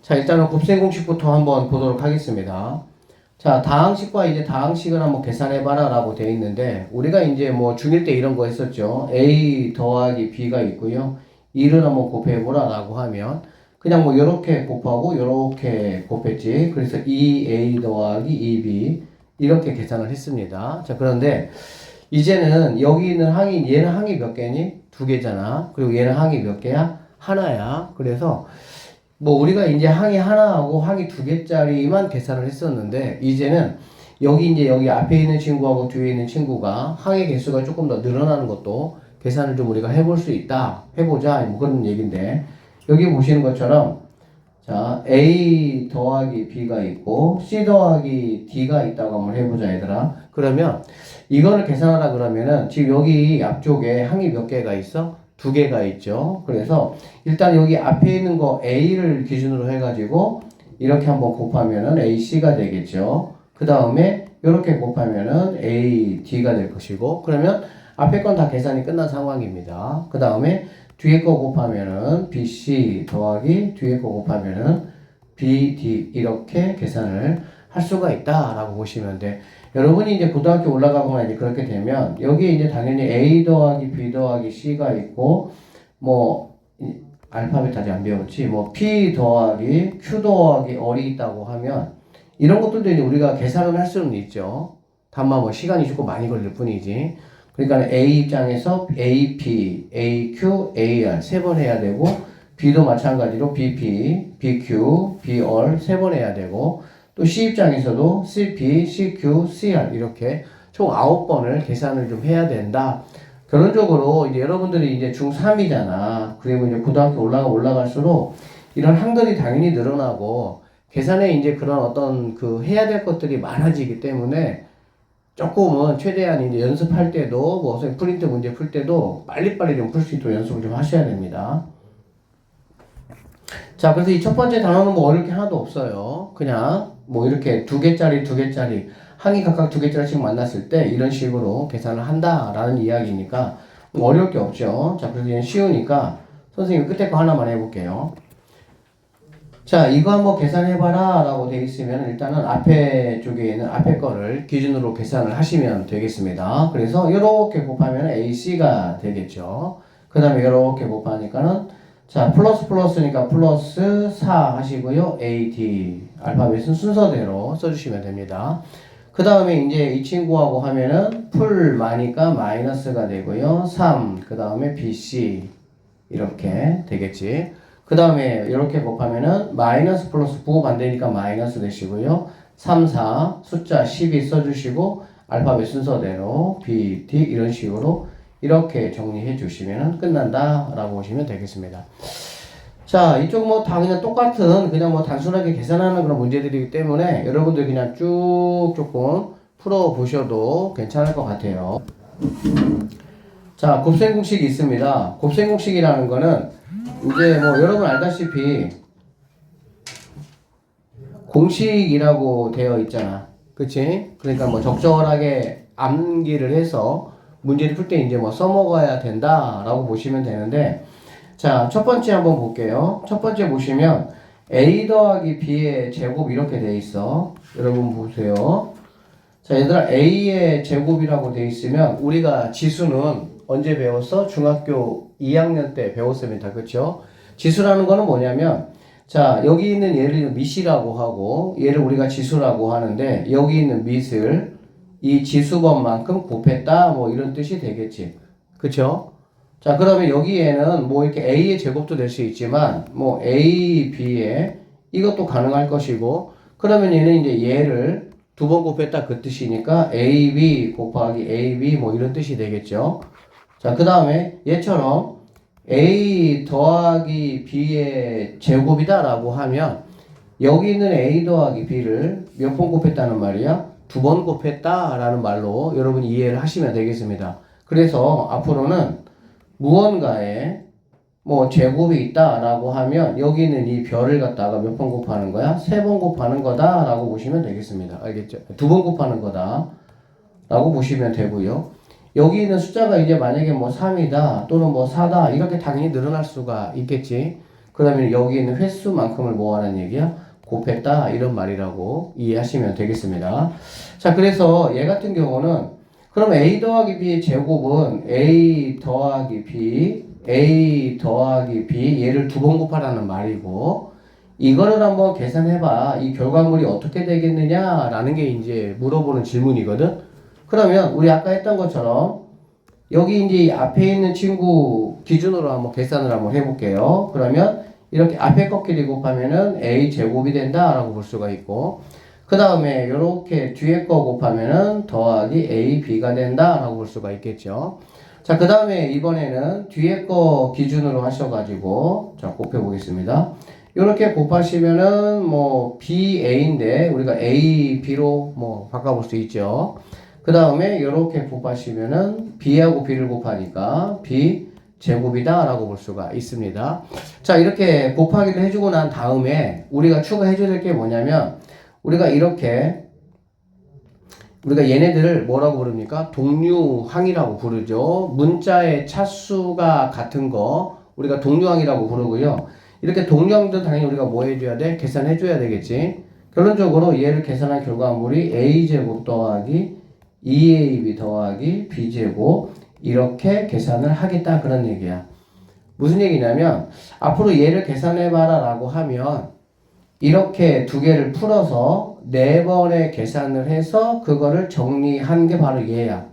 자, 일단은 곱셈 공식부터 한번 보도록 하겠습니다. 자, 다항식과 이제 다항식을 한번 계산해봐라 라고 되어 있는데, 우리가 이제 뭐 중1 때 이런 거 했었죠. A 더하기 B가 있고요. 1을 한번 곱해보라 라고 하면, 그냥 뭐 요렇게 곱하고 요렇게 곱했지. 그래서 2A 더하기 2B 이렇게 계산을 했습니다. 자, 그런데 이제는 여기 있는 항이, 얘는 항이 몇 개니? 두 개잖아. 그리고 얘는 항이 몇 개야? 하나야. 그래서 뭐 우리가 이제 항이 하나하고 항이 두 개짜리만 계산을 했었는데, 이제는 여기 이제 여기 앞에 있는 친구하고 뒤에 있는 친구가 항의 개수가 조금 더 늘어나는 것도 계산을 좀 우리가 해볼 수 있다. 해보자. 뭐 그런 얘기인데, 여기 보시는 것처럼 자, A 더하기 B가 있고 C 더하기 D가 있다고 한번 해보자, 얘들아. 그러면 이거를 계산하라 그러면은 지금 여기 앞쪽에 항이 몇 개가 있어? 두 개가 있죠. 그래서 일단 여기 앞에 있는 거 A를 기준으로 해가지고 이렇게 한번 곱하면은 AC가 되겠죠. 그 다음에 이렇게 곱하면은 AD가 될 것이고, 그러면 앞에 건 다 계산이 끝난 상황입니다. 그 다음에 뒤에 거 곱하면은 BC 더하기 뒤에 거 곱하면은 BD 이렇게 계산을 할 수가 있다라고 보시면 돼. 여러분이 이제 고등학교 올라가거나 이제 그렇게 되면 여기에 이제 당연히 A 더하기 B 더하기 C가 있고, 뭐 알파벳 아직 안 배웠지, 뭐 P 더하기 Q 더하기 R이 있다고 하면 이런 것들도 이제 우리가 계산을 할 수는 있죠. 다만 뭐 시간이 조금 많이 걸릴 뿐이지. 그러니까 A 입장에서 AP, AQ, AR 세 번 해야 되고, B도 마찬가지로 BP, BQ, BR 세 번 해야 되고, 또 C 입장에서도 CP, CQ, CR 이렇게 총 9번을 계산을 좀 해야 된다. 결론적으로 이제 여러분들이 이제 중3이잖아. 그리고 이제 고등학교 올라갈수록 이런 항들이 당연히 늘어나고 계산에 이제 그런 어떤 그 해야 될 것들이 많아지기 때문에 조금은 최대한 이제 연습할 때도 뭐 선생님 프린트 문제 풀 때도 빨리빨리 좀 풀 수 있도록 연습을 좀 하셔야 됩니다. 자, 그래서 이 첫 번째 단어는 뭐 어려울 게 하나도 없어요. 그냥 뭐 이렇게 두 개짜리 항이 각각 두 개짜리씩 만났을 때 이런 식으로 계산을 한다라는 이야기니까 뭐 어려울 게 없죠. 자, 그래서 얘는 쉬우니까 선생님 끝에 거 하나만 해볼게요. 자, 이거 한번 계산해봐라 라고 되어 있으면 일단은 앞에 쪽에 있는 앞에 거를 기준으로 계산을 하시면 되겠습니다. 그래서 이렇게 곱하면 AC가 되겠죠. 그 다음에 이렇게 곱하니까는 자, 플러스니까 플러스 4 하시고요. AD 알파벳은 순서대로 써주시면 됩니다. 그 다음에 이제 이 친구하고 하면은 풀 마니까 마이너스가 되고요. 3, 그 다음에 BC 이렇게 되겠지. 그 다음에 이렇게 곱하면은 마이너스 플러스 9 반대니까 마이너스 되시고요. 3, 4 숫자 12 써주시고 알파벳 순서대로 B, D 이런 식으로 이렇게 정리해 주시면 끝난다 라고 보시면 되겠습니다. 자, 이쪽 뭐 다 그냥 똑같은 그냥 뭐 단순하게 계산하는 그런 문제들이기 때문에 여러분들 그냥 쭉 조금 풀어 보셔도 괜찮을 것 같아요. 자, 곱셈 공식이 있습니다. 곱셈 공식이라는 거는 이제 뭐 여러분 알다시피 공식이라고 되어 있잖아. 그치? 그러니까 뭐 적절하게 암기를 해서 문제를 풀 때 이제 뭐 써먹어야 된다라고 보시면 되는데, 자, 첫 번째 한번 볼게요. 첫 번째 보시면 A 더하기 B의 제곱 이렇게 돼 있어. 여러분 보세요. 자, 얘들아, A의 제곱이라고 돼 있으면 우리가 지수는 언제 배웠어? 중학교 2학년 때 배웠습니다. 그쵸? 지수라는 거는 뭐냐면, 자, 여기 있는 얘를 밑이라고 하고, 얘를 우리가 지수라고 하는데, 여기 있는 밑을 이 지수번만큼 곱했다, 뭐 이런 뜻이 되겠지. 그쵸? 자, 그러면 여기에는 뭐 이렇게 A의 제곱도 될 수 있지만, 뭐 A, B의 이것도 가능할 것이고, 그러면 얘는 이제 얘를 두 번 곱했다 그 뜻이니까 AB 곱하기 AB 뭐 이런 뜻이 되겠죠. 자, 그 다음에 얘처럼 A 더하기 B의 제곱이다 라고 하면 여기 있는 A 더하기 B를 몇 번 곱했다는 말이야? 두 번 곱했다 라는 말로 여러분이 이해를 하시면 되겠습니다. 그래서 앞으로는 무언가에 뭐 제곱이 있다 라고 하면 여기 있는 이 별을 갖다가 몇 번 곱하는 거야? 세 번 곱하는 거다 라고 보시면 되겠습니다. 알겠죠? 두 번 곱하는 거다 라고 보시면 되고요. 여기 있는 숫자가 이제 만약에 뭐 3이다 또는 뭐 4다 이렇게 당연히 늘어날 수가 있겠지. 그러면 여기 있는 횟수만큼을 뭐 하는 얘기야? 곱했다 이런 말이라고 이해하시면 되겠습니다. 자, 그래서 얘 같은 경우는 그럼 A 더하기 B의 제곱은 A 더하기 B 얘를 두 번 곱하라는 말이고, 이거를 한번 계산해봐. 이 결과물이 어떻게 되겠느냐라는 게 이제 물어보는 질문이거든. 그러면 우리 아까 했던 것처럼 여기 이제 앞에 있는 친구 기준으로 한번 계산을 한번 해볼게요. 그러면 이렇게 앞에 꺾기를 곱하면은 A 제곱이 된다라고 볼 수가 있고, 그 다음에 이렇게 뒤에 거 곱하면은 더하기 A, B가 된다라고 볼 수가 있겠죠. 자, 그 다음에 이번에는 뒤에 거 기준으로 하셔가지고, 자, 곱해보겠습니다. 이렇게 곱하시면은 뭐 BA인데, 우리가 A, B로 뭐 바꿔볼 수 있죠. 그 다음에 이렇게 곱하시면은 B하고 B를 곱하니까 B 제곱이다 라고 볼 수가 있습니다. 자, 이렇게 곱하기를 해주고 난 다음에 우리가 추가해줘야 될 게 뭐냐면, 우리가 얘네들을 뭐라고 부릅니까? 동류항이라고 부르죠. 문자의 차수가 같은 거 우리가 동류항이라고 부르고요. 이렇게 동류항도 당연히 우리가 뭐 해줘야 돼? 계산해줘야 되겠지. 결론적으로 얘를 계산한 결과물이 A제곱 더하기 2AB 더하기 B제곱 이렇게 계산을 하겠다 그런 얘기야. 무슨 얘기냐면 앞으로 얘를 계산해봐라 라고 하면 이렇게 두 개를 풀어서 네 번의 계산을 해서 그거를 정리한 게 바로 얘야.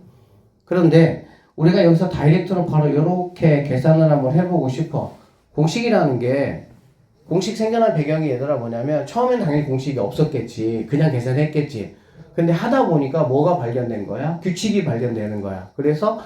그런데 우리가 여기서 다이렉트로 바로 이렇게 계산을 한번 해보고 싶어. 공식이라는 게 공식 생겨난 배경이 얘들아 뭐냐면 처음엔 당연히 공식이 없었겠지. 그냥 계산했겠지. 근데 하다 보니까 뭐가 발견된 거야? 규칙이 발견되는 거야. 그래서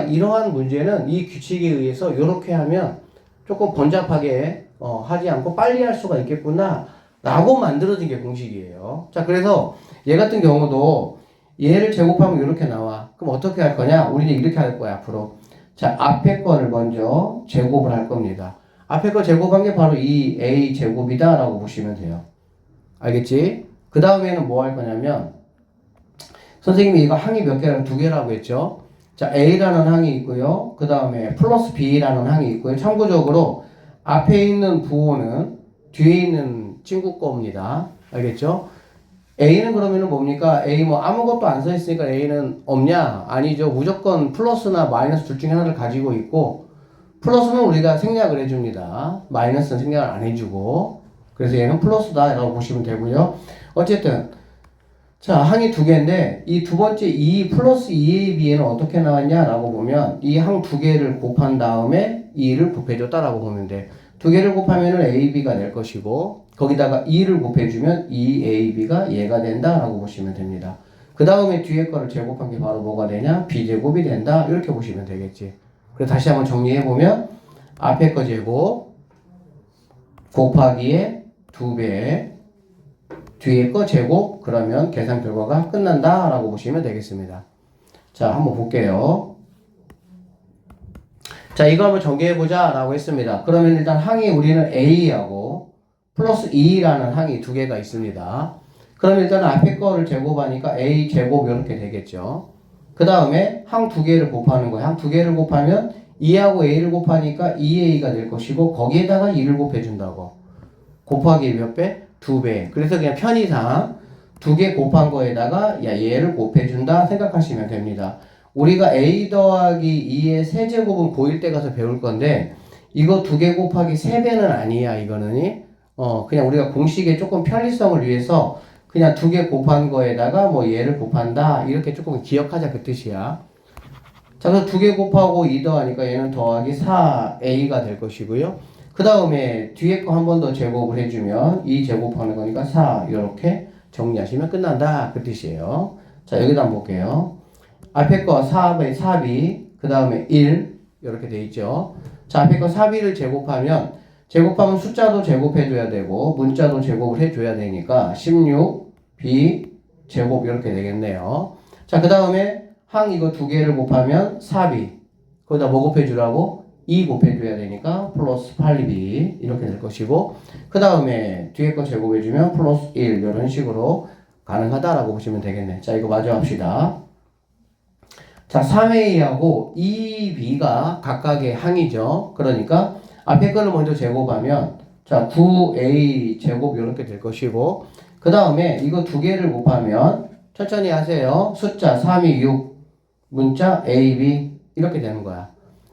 이러한 문제는 이 규칙에 의해서 이렇게 하면 조금 번잡하게 하지 않고 빨리 할 수가 있겠구나 라고 만들어진 게 공식이에요. 자, 그래서 얘 같은 경우도 얘를 제곱하면 이렇게 나와. 그럼 어떻게 할 거냐? 우리는 이렇게 할 거야 앞으로. 자, 앞에 거를 먼저 제곱을 할 겁니다. 앞에 거 제곱한 게 바로 이 A 제곱이다 라고 보시면 돼요. 알겠지? 그 다음에는 뭐 할 거냐면 선생님이 이거 항이 몇 개라고? 두 개라고 했죠. 자, A라는 항이 있고요. 그 다음에 플러스 B라는 항이 있고요. 참고적으로 앞에 있는 부호는 뒤에 있는 친구 겁니다. 알겠죠? A는 그러면은 뭡니까? A 뭐 아무것도 안 써 있으니까 A는 없냐? 아니죠. 무조건 플러스나 마이너스 둘 중에 하나를 가지고 있고, 플러스는 우리가 생략을 해줍니다. 마이너스는 생략을 안 해주고, 그래서 얘는 플러스다 라고 보시면 되고요. 어쨌든 자, 항이 두 개인데 이 두 번째 2 플러스 2AB에는 어떻게 나왔냐 라고 보면 이 항 두 개를 곱한 다음에 2를 곱해줬다라고 보면 돼. 두 개를 곱하면 AB가 될 것이고 거기다가 2를 곱해주면 2AB가 얘가 된다라고 보시면 됩니다. 그 다음에 뒤에 거를 제곱한 게 바로 뭐가 되냐? B제곱이 된다 이렇게 보시면 되겠지. 그래서 다시 한번 정리해보면 앞에 거 제곱 곱하기에 2배 뒤에 거 제곱 그러면 계산 결과가 끝난다 라고 보시면 되겠습니다. 자, 한번 볼게요. 자, 이거 한번 전개해보자 라고 했습니다. 그러면 일단 항이 우리는 A하고 플러스 2라는 항이 두 개가 있습니다. 그러면 일단 앞에 거를 제곱하니까 A 제곱 이렇게 되겠죠. 그 다음에 항 두 개를 곱하는 거예요. 항 두 개를 곱하면 2하고 A를 곱하니까 2A가 될 것이고 거기에다가 2를 곱해준다고. 곱하기 몇 배? 2배. 그래서 그냥 편의상 두 개 곱한 거에다가 얘를 곱해준다 생각하시면 됩니다. 우리가 A 더하기 2의 세제곱은 고1 때 가서 배울 건데 이거 두 개 곱하기 3배는 아니야 이거는. 그냥 우리가 공식의 조금 편리성을 위해서 그냥 두 개 곱한 거에다가 뭐 얘를 곱한다 이렇게 조금 기억하자 그 뜻이야. 자, 그래서 두 개 곱하고 2 더하니까 얘는 더하기 4A가 될 것이고요. 그 다음에 뒤에 거 한 번 더 제곱을 해주면 2 제곱하는 거니까 4 이렇게 정리하시면 끝난다 그 뜻이에요. 자, 여기다 한번 볼게요. 앞에 거 4배 4b 그 다음에 1 이렇게 돼 있죠. 자, 앞에 거 4b를 제곱하면 숫자도 제곱해줘야 되고 문자도 제곱을 해줘야 되니까 16b 제곱 이렇게 되겠네요. 자, 그 다음에 항 이거 두 개를 곱하면 4b 거기다 뭐 곱해주라고? 2 곱해줘야 되니까 플러스 8b 이렇게 될 것이고 그 다음에 뒤에 거 제곱해주면 플러스 1 이런 식으로 가능하다라고 보시면 되겠네. 자, 이거 마저 합시다. 자, 3A하고 2B가 각각의 항이죠. 그러니까 앞에 거를 먼저 제곱하면 자 9a 제곱 이렇게 될 것이고 그 다음에 이거 두 개를 곱하면 천천히 하세요. 숫자 3, 2, 6 문자 a, b 이렇게 되는 거야.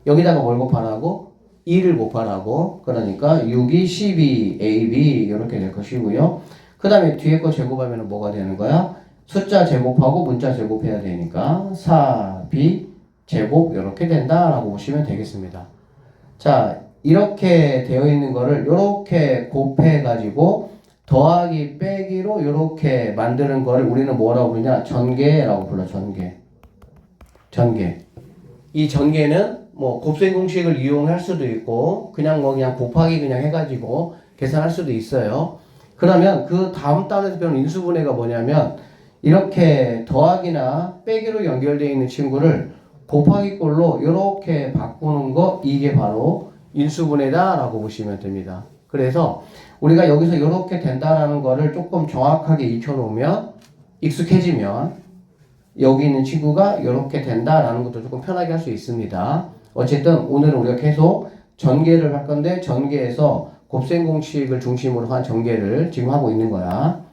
여기다가 뭘 곱하라고? 2를 곱하라고. 그러니까 6이 12 a, b 이렇게 될 것이고요. 그 다음에 뒤에 거 제곱하면 뭐가 되는 거야? 숫자 제곱하고 문자 제곱해야 되니까 4b 제곱 이렇게 된다라고 보시면 되겠습니다. 자, 이렇게 되어 있는 거를 이렇게 곱해 가지고 더하기 빼기로 이렇게 만드는 거를 우리는 뭐라고 부르냐? 전개라고 불러. 전개. 이 전개는 뭐 곱셈 공식을 이용할 수도 있고 그냥 곱하기 그냥 해가지고 계산할 수도 있어요. 그러면 그 다음 단에서 배운 인수분해가 뭐냐면 이렇게 더하기나 빼기로 연결되어 있는 친구를 곱하기 꼴로 이렇게 바꾸는 거 이게 바로 인수분해다 라고 보시면 됩니다. 그래서 우리가 여기서 이렇게 된다라는 거를 조금 정확하게 익혀놓으면 익숙해지면 여기 있는 친구가 이렇게 된다라는 것도 조금 편하게 할 수 있습니다. 어쨌든 오늘은 우리가 계속 전개를 할 건데 전개에서 곱셈 공식을 중심으로 한 전개를 지금 하고 있는 거야.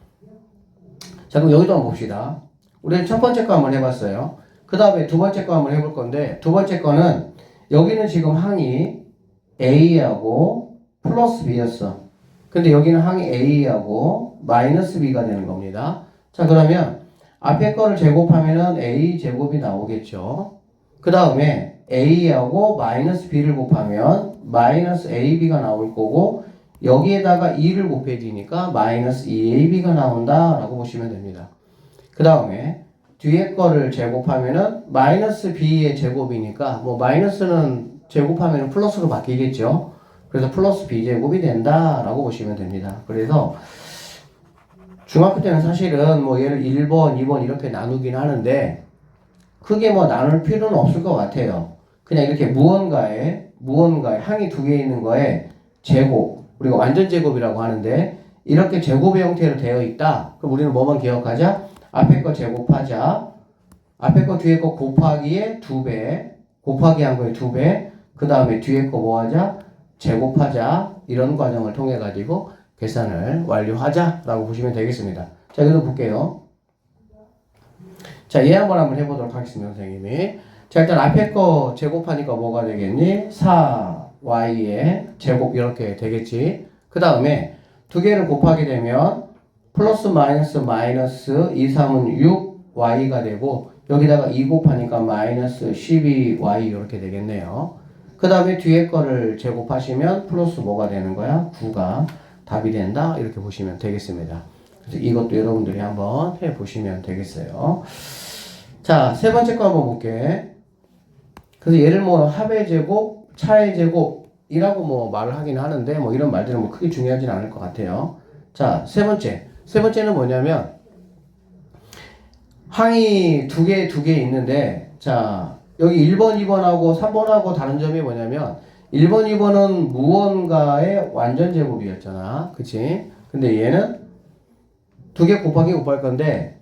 자, 그럼 여기도 한번 봅시다. 우리는 첫 번째 거 한번 해봤어요. 그 다음에 두 번째 거 한번 해볼 건데 두 번째 거는 여기는 지금 항이 A하고 플러스 B였어. 근데 여기는 항이 A하고 마이너스 B가 되는 겁니다. 자, 그러면 앞에 거를 제곱하면은 A 제곱이 나오겠죠. 그 다음에 A하고 마이너스 B를 곱하면 마이너스 AB가 나올 거고 여기에다가 2를 곱해지니까 마이너스 2AB가 나온다 라고 보시면 됩니다. 그 다음에 뒤에 거를 제곱하면은 마이너스 B의 제곱이니까 뭐 마이너스는 제곱하면 플러스로 바뀌겠죠. 그래서 플러스 B제곱이 된다 라고 보시면 됩니다. 그래서 중학교 때는 사실은 뭐 얘를 1번, 2번 이렇게 나누긴 하는데 크게 뭐 나눌 필요는 없을 것 같아요. 그냥 이렇게 무언가에 항이 두 개 있는 거에 제곱, 우리가 완전 제곱이라고 하는데 이렇게 제곱의 형태로 되어 있다. 그럼 우리는 뭐만 기억하자? 앞에 거 제곱하자. 앞에 거 뒤에 거 곱하기에 2배, 곱하기 한 거에 2배, 그 다음에 뒤에 거 뭐 하자? 제곱하자. 이런 과정을 통해 가지고 계산을 완료하자라고 보시면 되겠습니다. 자, 여기도 볼게요. 자, 얘 한번 해보도록 하겠습니다, 선생님이. 자, 일단 앞에 거 제곱하니까 뭐가 되겠니? 4y의 제곱 이렇게 되겠지. 그 다음에 두 개를 곱하게 되면 플러스 마이너스 2, 3은 6y가 되고 여기다가 2 곱하니까 마이너스 12y 이렇게 되겠네요. 그 다음에 뒤에 거를 제곱하시면 플러스 뭐가 되는 거야? 9가 답이 된다 이렇게 보시면 되겠습니다. 그래서 이것도 여러분들이 한번 해보시면 되겠어요. 자, 세 번째 거 한번 볼게. 그래서 얘를 뭐 합의 제곱, 차의 제곱이라고 뭐 말을 하긴 하는데 뭐 이런 말들은 뭐 크게 중요하진 않을 것 같아요. 자, 세 번째는 뭐냐면 항이 두 개 있는데 자, 여기 1번, 2번하고 3번하고 다른 점이 뭐냐면 1번, 2번은 무언가의 완전 제곱이었잖아. 그치? 근데 얘는 두 개 곱할 건데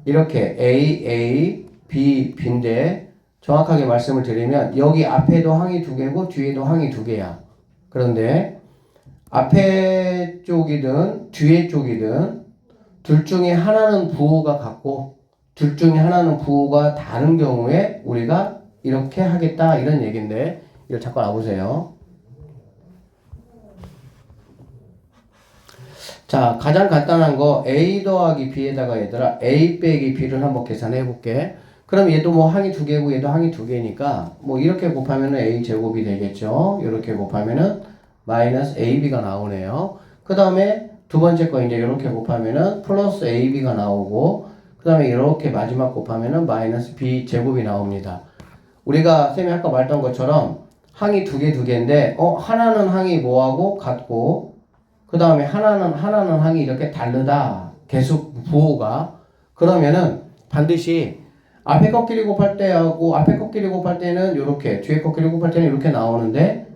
이렇게 A, B인데 정확하게 말씀을 드리면 여기 앞에도 항이 두 개고 뒤에도 항이 두 개야. 그런데 앞에 쪽이든 뒤에 쪽이든 둘 중에 하나는 부호가 같고 둘 중에 하나는 부호가 다른 경우에 우리가 이렇게 하겠다 이런 얘기인데 이걸 잠깐 와보세요. 자, 가장 간단한 거 A 더하기 B에다가 얘들아 A 빼기 B를 한번 계산해 볼게. 그럼 얘도 뭐 항이 두 개고 얘도 항이 두 개니까 뭐 이렇게 곱하면은 A 제곱이 되겠죠. 이렇게 곱하면은 마이너스 AB가 나오네요. 그 다음에 두 번째 거 이제 이렇게 곱하면은 플러스 AB가 나오고 그 다음에 이렇게 마지막 곱하면은 마이너스 B 제곱이 나옵니다. 우리가 쌤이 아까 말했던 것처럼 항이 두 개인데 하나는 항이 뭐하고 같고 그 다음에 하나는 항이 이렇게 다르다. 계속 부호가. 그러면은 반드시 앞에 것끼리 곱할 때하고 앞에 것끼리 곱할 때는 이렇게 뒤에 것끼리 곱할 때는 이렇게 나오는데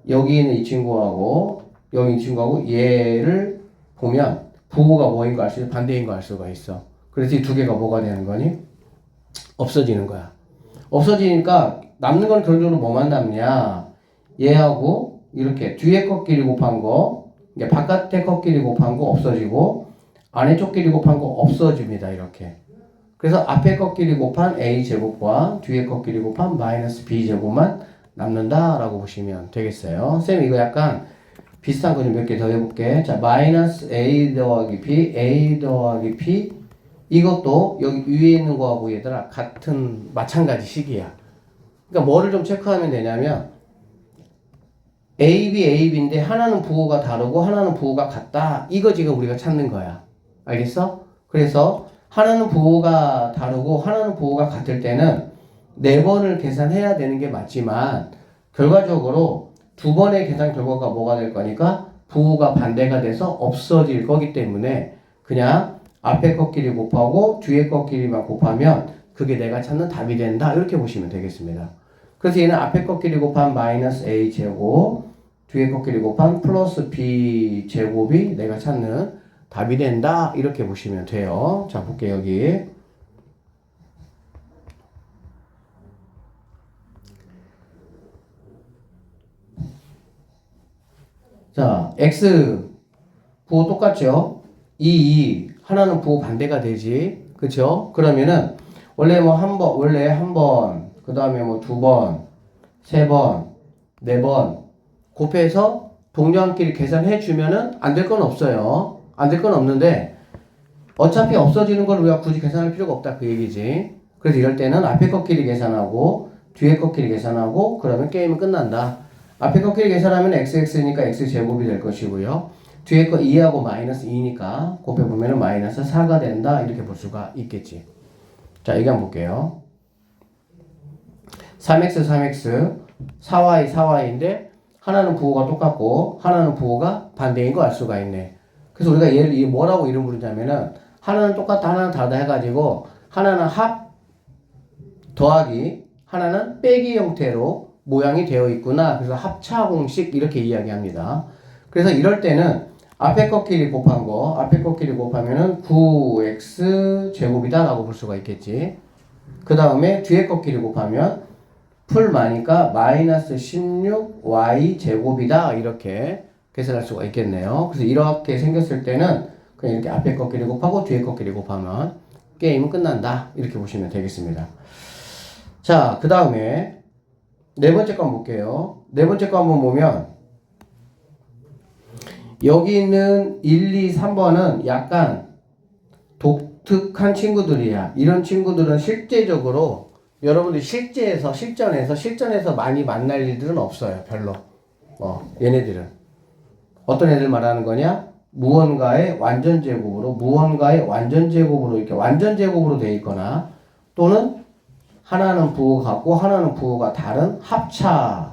여기 있는 이 친구하고 여기 있는 친구하고 얘를 보면 부호가 뭐인 거 알 수 있어? 반대인 거 알 수가 있어. 그래서 이 두 개가 뭐가 되는 거니? 없어지는 거야. 없어지니까 남는 건 결론적으로 뭐만 남냐? 얘하고 이렇게 뒤에 것끼리 곱한 거, 이게 바깥에 것끼리 곱한 거 없어지고 안에 쪽끼리 곱한 거 없어집니다. 이렇게. 그래서 앞에 것끼리 곱한 a제곱과 뒤에 것끼리 곱한 마이너스 b제곱만 남는다라고 보시면 되겠어요. 쌤 이거 약간 비슷한 거 좀 몇 개 더 해볼게. 자, 마이너스 a 더하기 b, a 더하기 p 이것도 여기 위에 있는 거하고 얘들아 같은 마찬가지 식이야. 그러니까 뭐를 좀 체크하면 되냐면 AB인데 하나는 부호가 다르고 하나는 부호가 같다. 이거 지금 우리가 찾는 거야. 알겠어? 그래서 하나는 부호가 다르고 하나는 부호가 같을 때는 4번을 계산해야 되는 게 맞지만 결과적으로 2번의 계산 결과가 뭐가 될 거니까 부호가 반대가 돼서 없어질 거기 때문에 그냥 앞에 것끼리 곱하고 뒤에 것끼리만 곱하면 그게 내가 찾는 답이 된다. 이렇게 보시면 되겠습니다. 그래서 얘는 앞에 것끼리 곱한 마이너스 a 제곱 뒤에 것끼리 곱한 플러스 b 제곱이 내가 찾는 답이 된다. 이렇게 보시면 돼요. 자, 볼게요. 여기. 자, x 부호 똑같죠? 2 하나는 부호 반대가 되지. 그쵸? 그러면은 원래 뭐 한 번, 그 다음에 뭐 2번, 3번, 4번 곱해서 동량끼리 계산해 주면은 안 될 건 없어요. 안 될 건 없는데 어차피 없어지는 걸 우리가 굳이 계산할 필요가 없다 그 얘기지. 그래서 이럴 때는 앞에 것끼리 계산하고 뒤에 것끼리 계산하고 그러면 게임은 끝난다. 앞에 것끼리 계산하면 xx니까 x제곱이 될 것이고요. 뒤에 거 2하고 마이너스 2니까 곱해보면 마이너스 4가 된다. 이렇게 볼 수가 있겠지. 자, 여기 한번 볼게요. 3x, 3x, 4y, 4y인데 하나는 부호가 똑같고 하나는 부호가 반대인 거 알 수가 있네. 그래서 우리가 얘를 뭐라고 이름 부르냐면은 하나는 똑같다 하나는 다르다 해가지고 하나는 합 더하기 하나는 빼기 형태로 모양이 되어 있구나. 그래서 합차 공식 이렇게 이야기합니다. 그래서 이럴 때는 앞에 것끼리 곱한 거 앞에 것끼리 곱하면은 9x 제곱이다 라고 볼 수가 있겠지. 그 다음에 뒤에 것끼리 곱하면 풀 마니까 마이너스 16y 제곱이다 이렇게 계산할 수가 있겠네요. 그래서 이렇게 생겼을 때는 그냥 이렇게 앞에 것끼리 곱하고 뒤에 것끼리 곱하면 게임은 끝난다 이렇게 보시면 되겠습니다. 자, 그 다음에 네 번째 거 한번 볼게요. 네 번째 거 한번 보면 여기 있는 1, 2, 3번은 약간 독특한 친구들이야. 이런 친구들은 실제적으로 여러분들이 실전에서 많이 만날 일들은 없어요. 별로. 얘네들은. 어떤 애들 말하는 거냐? 무언가의 완전 제곱으로 이렇게 완전 제곱으로 되어 있거나 또는 하나는 부호가 같고 하나는 부호가 다른 합차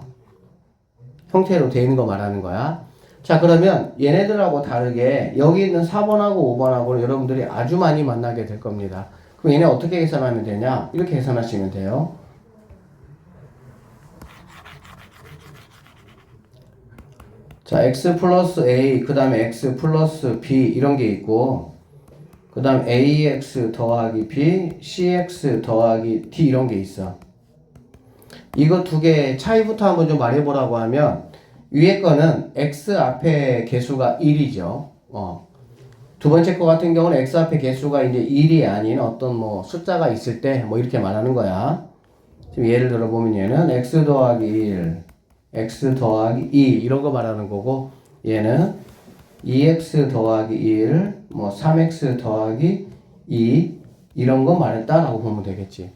형태로 되어 있는 거 말하는 거야. 자, 그러면 얘네들하고 다르게 여기 있는 4번하고 5번하고는 여러분들이 아주 많이 만나게 될 겁니다. 그럼 얘네 어떻게 계산하면 되냐? 이렇게 계산하시면 돼요. 자, x 플러스 a, 그 다음에 x 플러스 b 이런 게 있고 그 다음 ax 더하기 b, cx 더하기 d 이런 게 있어. 이거 두 개 차이부터 한번 좀 말해보라고 하면 위에 거는 x 앞에 개수가 1이죠. 두 번째 거 같은 경우는 x 앞에 개수가 이제 1이 아닌 어떤 뭐 숫자가 있을 때 뭐 이렇게 말하는 거야. 지금 예를 들어 보면 얘는 x 더하기 1, x 더하기 2 이런 거 말하는 거고 얘는 2x 더하기 1, 뭐 3x 더하기 2 이런 거 말했다라고 보면 되겠지.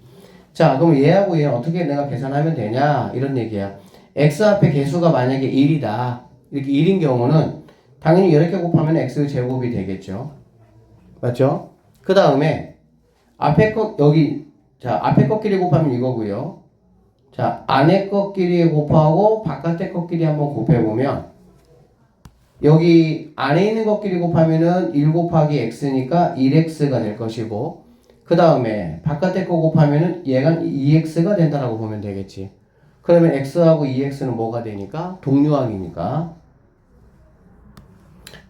자, 그럼 얘하고 얘 어떻게 내가 계산하면 되냐 이런 얘기야. x 앞에 개수가 만약에 1이다. 이렇게 1인 경우는 당연히 이렇게 곱하면 x 제곱이 되겠죠. 맞죠? 그 다음에 앞에 것끼리 곱하면 이거고요. 자, 안에 것끼리 곱하고 바깥에 것끼리 한번 곱해보면 여기 안에 있는 것끼리 곱하면은 1 곱하기 x니까 1x가 될 것이고 그 다음에 바깥에 거 곱하면은 얘가 2x가 된다라고 보면 되겠지. 그러면 x하고 2x는 뭐가 되니까? 동류항이니까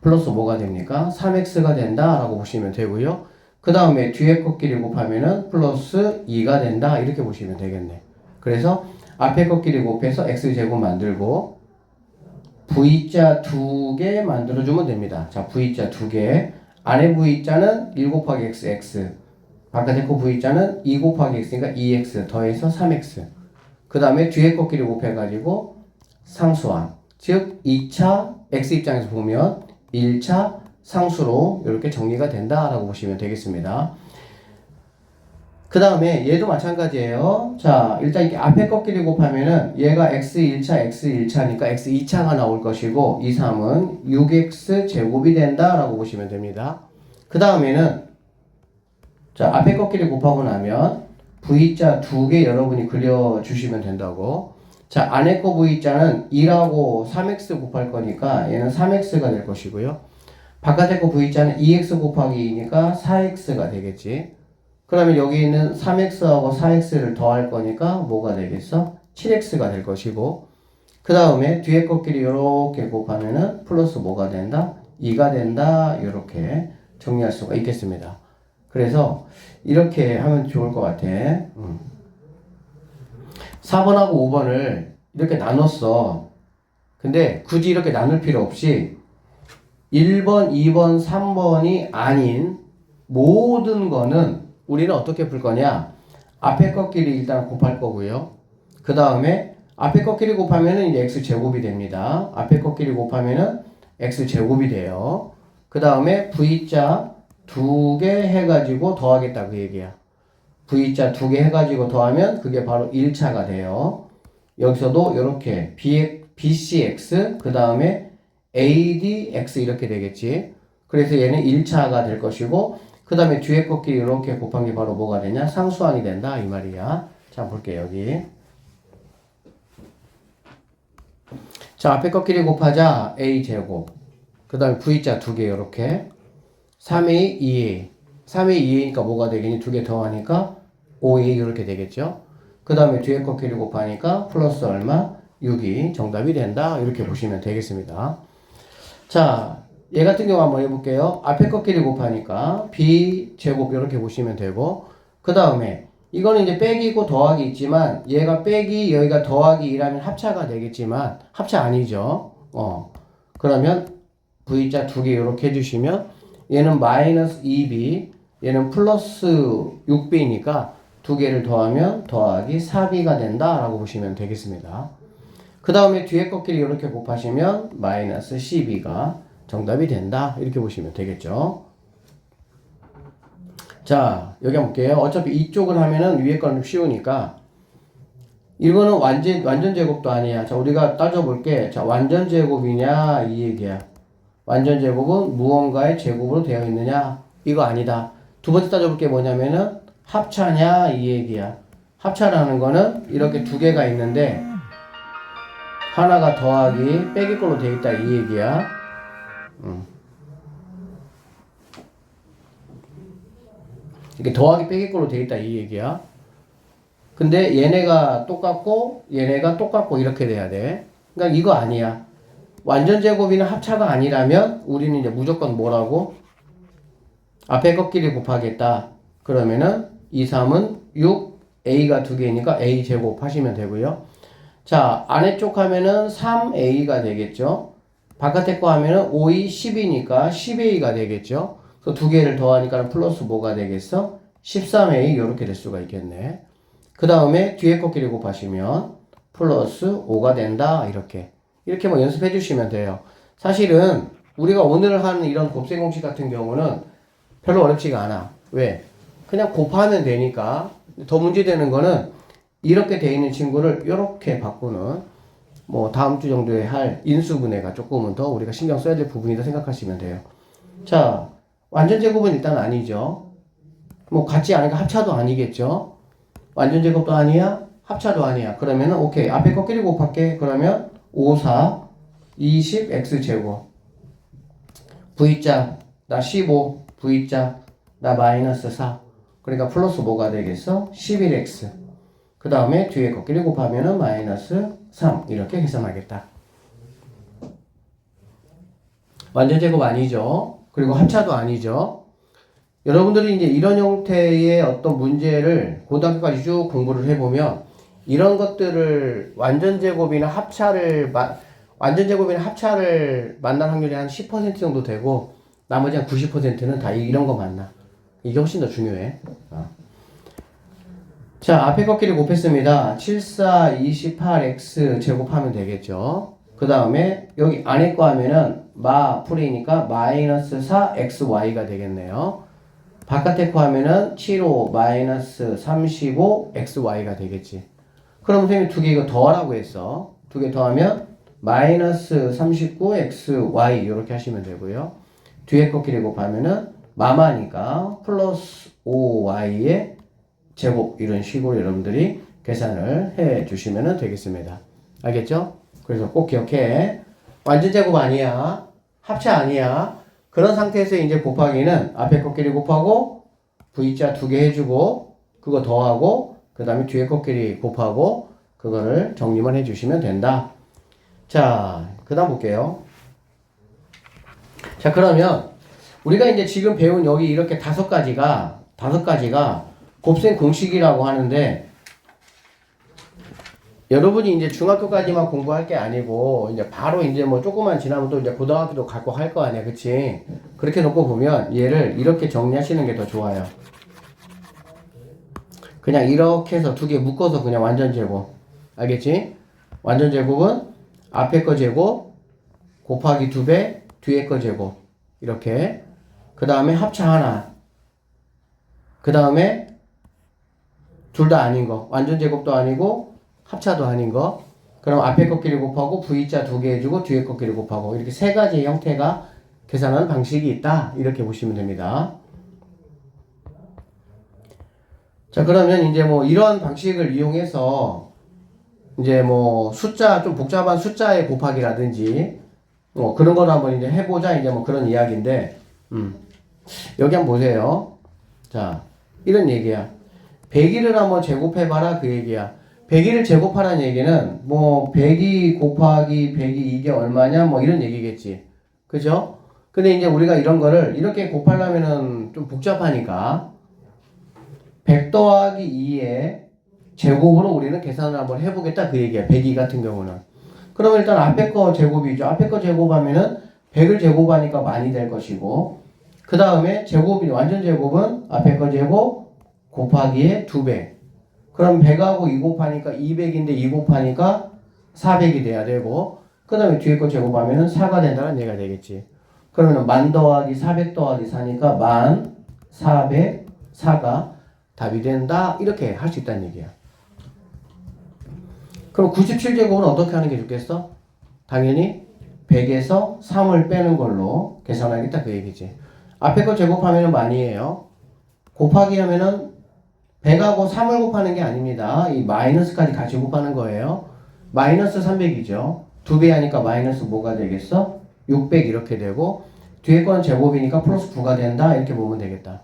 플러스 뭐가 됩니까? 3x가 된다라고 보시면 되고요. 그 다음에 뒤에 것끼리 곱하면은 플러스 2가 된다 이렇게 보시면 되겠네. 그래서 앞에 것끼리 곱해서 x제곱 만들고 V자 2개 만들어주면 됩니다. 자, V자 2개. 안에 V자는 1 곱하기 x, 바깥에 거 V자는 2 곱하기 x니까 2x 더해서 3x. 그 다음에 뒤에 거끼리 곱해가지고 상수항. 즉, 2차 x 입장에서 보면 1차 상수로 이렇게 정리가 된다라고 보시면 되겠습니다. 그 다음에 얘도 마찬가지예요. 자, 일단 이렇게 앞에 거끼리 곱하면은 얘가 x1차, x1차니까 x2차가 나올 것이고, 2, 3은 6x 제곱이 된다라고 보시면 됩니다. 그 다음에는 자, 앞에 거끼리 곱하고 나면 V자 2개 여러분이 그려주시면 된다고. 자, 안에 거 V자는 2하고 3x 곱할 거니까 얘는 3x가 될 것이고요. 바깥에 거 V자는 2x 곱하기 2니까 4x가 되겠지. 그러면 여기 있는 3x하고 4x를 더할 거니까 뭐가 되겠어? 7x가 될 것이고, 그 다음에 뒤에 것끼리 이렇게 곱하면은 플러스 뭐가 된다? 2가 된다. 이렇게 정리할 수가 있겠습니다. 그래서 이렇게 하면 좋을 것 같아. 4번하고 5번을 이렇게 나눴어. 근데 굳이 이렇게 나눌 필요 없이 1번, 2번, 3번이 아닌 모든 거는 우리는 어떻게 풀 거냐? 앞에 것끼리 일단 곱할 거고요. 그 다음에 앞에 것끼리 곱하면은 이제 x제곱이 됩니다. 앞에 것끼리 곱하면은 x제곱이 돼요. 그 다음에 v자 2개 해가지고 더하겠다 그 얘기야. v자 2개 해가지고 더하면 그게 바로 1차가 돼요. 여기서도 이렇게 bcx 그 다음에 adx 이렇게 되겠지. 그래서 얘는 1차가 될 것이고, 그 다음에 뒤에 것끼리 이렇게 곱한 게 바로 뭐가 되냐? 상수항이 된다 이 말이야. 자, 볼게요 여기. 자, 앞에 것끼리 곱하자 a제곱, 그 다음에 v자 2개 이렇게 3a, 2a 3a, 2a니까 뭐가 되겠니? 2개 더하니까 5a 이렇게 되겠죠. 그 다음에 뒤에 것끼리 곱하니까 플러스 얼마? 6이 정답이 된다. 이렇게 보시면 되겠습니다. 자, 얘 같은 경우 한번 해볼게요. 앞에 것끼리 곱하니까 b제곱 이렇게 보시면 되고, 그 다음에 이거는 이제 빼기고 더하기 있지만 얘가 빼기 여기가 더하기 2라면 합차가 되겠지만 합차 아니죠. 그러면 v자 2개 이렇게 해주시면 얘는 마이너스 2b, 얘는 플러스 6b니까 두 개를 더하면 더하기 4b가 된다라고 보시면 되겠습니다. 그 다음에 뒤에 것끼리 이렇게 곱하시면 마이너스 12가 정답이 된다. 이렇게 보시면 되겠죠. 자, 여기 한번 볼게요. 어차피 이쪽을 하면은 위에 거는 쉬우니까 이거는 완전 제곱도 아니야. 자, 우리가 따져볼게. 자, 완전 제곱이냐 이 얘기야. 완전 제곱은 무언가의 제곱으로 되어 있느냐? 이거 아니다. 두 번째 따져볼 게 뭐냐면은 합차냐 이 얘기야. 합차라는 거는 이렇게 두 개가 있는데 하나가 더하기 빼기 걸로 되어 있다 이 얘기야. 이렇게 더하기 빼기 걸로 되어 있다 이 얘기야. 근데 얘네가 똑같고 얘네가 똑같고 이렇게 돼야 돼. 그러니까 이거 아니야. 완전 제곱이나 합차가 아니라면 우리는 이제 무조건 뭐라고? 앞에 것끼리 곱하겠다. 그러면은 2, 3은 6, a가 두 개니까 a 제곱 하시면 되고요. 자, 아래쪽 하면은 3a가 되겠죠. 바깥에 거 하면은 5이 10이니까 10a가 되겠죠. 그래서 두 개를 더하니까 플러스 뭐가 되겠어? 13a 이렇게 될 수가 있겠네. 그 다음에 뒤에 것끼리 곱하시면 플러스 5가 된다. 이렇게 뭐 연습해 주시면 돼요. 사실은 우리가 오늘 하는 이런 곱셈 공식 같은 경우는 별로 어렵지가 않아. 왜? 그냥 곱하면 되니까. 더 문제되는 거는 이렇게 돼 있는 친구를 이렇게 바꾸는, 뭐 다음 주 정도에 할 인수분해가 조금은 더 우리가 신경 써야 될 부분이다 생각하시면 돼요. 자, 완전 제곱은 일단 아니죠. 뭐 같지 않으니까 합차도 아니겠죠. 완전 제곱도 아니야, 합차도 아니야. 그러면은 오케이, 앞에 것끼리 곱할게. 그러면 5, 4, 20 x제곱, v자 나 15, v자 나 마이너스 4. 그러니까 플러스 뭐가 되겠어? 11x. 그 다음에 뒤에 것끼리 곱하면은 마이너스 3. 이렇게 계산하겠다. 완전 제곱 아니죠. 그리고 합차도 아니죠. 여러분들이 이제 이런 형태의 어떤 문제를 고등학교까지 쭉 공부를 해보면 이런 것들을 완전 제곱이나 합차를 완전 제곱이나 합차를 만날 확률이 한 10% 정도 되고 나머지 한 90%는 다 이런 거 만나. 이게 훨씬 더 중요해. 자, 앞에 것끼리 곱했습니다. 7, 4, 28x 제곱하면 되겠죠. 그 다음에 여기 안에 거 하면은 풀이니까 마이너스 4xy가 되겠네요. 바깥에 거 하면은 7, 5 마이너스 35xy가 되겠지. 그럼 선생님이 두 개 이거 더하라고 했어. 두 개 더하면 마이너스 39xy 이렇게 하시면 되고요. 뒤에 것끼리 곱하면은 마마니까 플러스 5y의 제곱 이런 식으로 여러분들이 계산을 해 주시면 되겠습니다. 알겠죠? 그래서 꼭 기억해. 완전 제곱 아니야. 합차 아니야. 그런 상태에서 이제 곱하기는 앞에 것끼리 곱하고 V자 두 개 해주고 그거 더하고 그 다음에 뒤에 것끼리 곱하고 그거를 정리만 해주시면 된다. 자, 그 다음 볼게요. 자, 그러면 우리가 이제 지금 배운 여기 이렇게 다섯 가지가 곱셈 공식이라고 하는데 여러분이 이제 중학교까지만 공부할 게 아니고 이제 바로 이제 뭐 조금만 지나면 또 이제 고등학교도 갖고 할 거 아니야, 그치? 그렇게 놓고 보면 얘를 이렇게 정리하시는 게 더 좋아요. 그냥 이렇게 해서 두 개 묶어서 그냥 완전 제곱, 알겠지? 완전 제곱은 앞에 거 제곱 곱하기 2배 뒤에 거 제곱 이렇게. 그 다음에 합차 하나. 그 다음에 둘 다 아닌 거. 완전 제곱도 아니고 합차도 아닌 거. 그럼 앞에 것끼리 곱하고 V자 두 개 해주고 뒤에 것끼리 곱하고 이렇게 세 가지 형태가 계산하는 방식이 있다. 이렇게 보시면 됩니다. 자, 그러면 이제 뭐 이런 방식을 이용해서 이제 뭐 숫자, 좀 복잡한 숫자의 곱하기라든지 뭐 그런 걸 한번 이제 해보자. 이제 뭐 그런 이야기인데, 여기 한번 보세요. 자, 이런 얘기야. 102를 한번 제곱해봐라 그 얘기야. 102를 제곱하라는 얘기는 뭐 102 곱하기 102 이게 얼마냐 뭐 이런 얘기겠지. 그죠? 근데 이제 우리가 이런 거를 이렇게 곱하려면은 좀 복잡하니까 100 더하기 2의 제곱으로 우리는 계산을 한번 해보겠다 그 얘기야. 102 같은 경우는. 그러면 일단 앞에 거 제곱이죠. 앞에 거 제곱하면은 100을 제곱하니까 많이 될 것이고 그 다음에 제곱이 완전 제곱은 앞에 거 제곱 곱하기에 2배. 그럼 100하고 2 곱하니까 200인데 2 곱하니까 400이 돼야 되고 그 다음에 뒤에 거 제곱하면은 4가 된다는 얘기가 되겠지. 그러면 1000 더하기 400 더하기 4니까 1404가 답이 된다. 이렇게 할 수 있다는 얘기야. 그럼 97제곱은 어떻게 하는 게 좋겠어? 당연히 100에서 3을 빼는 걸로 계산하겠다 그 얘기지. 앞에 거 제곱하면은 많이에요. 곱하기 하면은 100하고 3을 곱하는 게 아닙니다. 이 마이너스까지 같이 곱하는 거예요. 마이너스 300이죠. 2배 하니까 마이너스 뭐가 되겠어? 600 이렇게 되고 뒤에 거는 제곱이니까 플러스 9가 된다. 이렇게 보면 되겠다.